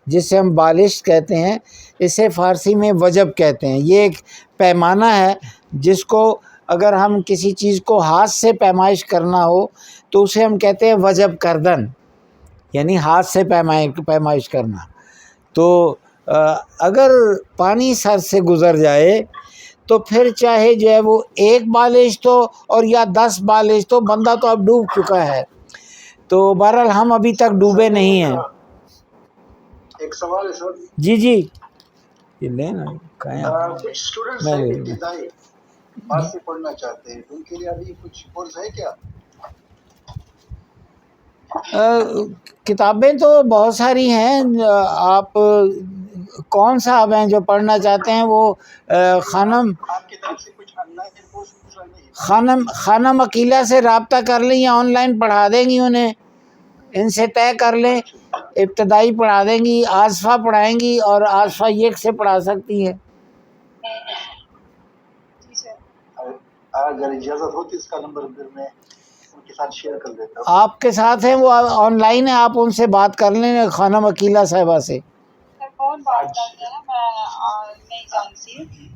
جسے ہم بالشت کہتے ہیں، اسے فارسی میں وجب کہتے ہیں۔ یہ ایک پیمانہ ہے جس کو اگر ہم کسی چیز کو ہاتھ سے پیمائش کرنا ہو تو اسے ہم کہتے ہیں وجب کردن، یعنی ہاتھ سے پیمائش کرنا۔ تو اگر پانی سر سے گزر جائے تو پھر چاہے جو ہے وہ 1 بالشت ہو اور یا 10 بالشت ہو، بندہ تو اب ڈوب چکا ہے۔ تو بہرحال ہم ابھی تک ڈوبے نہیں ہیں۔ ایک سوال ہے سر، جی یہ لینا کچھ اسٹوڈنٹس ہیں ابتدائی فارسی پڑھنا چاہتے ہیں، ان کے لیے ابھی کچھ کورس ہے کیا؟ کتابیں تو بہت ساری ہیں، آپ کون صاحب ہیں جو پڑھنا چاہتے ہیں؟ وہ آپ کی طرف سے کچھ آن لائن کورس خانم عقیلہ سے رابطہ کر لیں یا آن لائن پڑھا دیں گی انہیں، ان سے طے کر لیں، ابتدائی پڑھا دیں گی، آصفہ پڑھائیں گی اور آصفہ یک سے پڑھا سکتی ہے۔ اگر اجازت ہوتی اس کا نمبر پھر میں ان کے ساتھ شیئر کر دیتا ہوں۔ آپ کے ساتھ ہیں، وہ آن لائن ہیں، آپ ان سے بات کر لیں خانم عقیلہ صاحبہ سے۔ کون بات کرتے ہیں، میں نہیں جانتی۔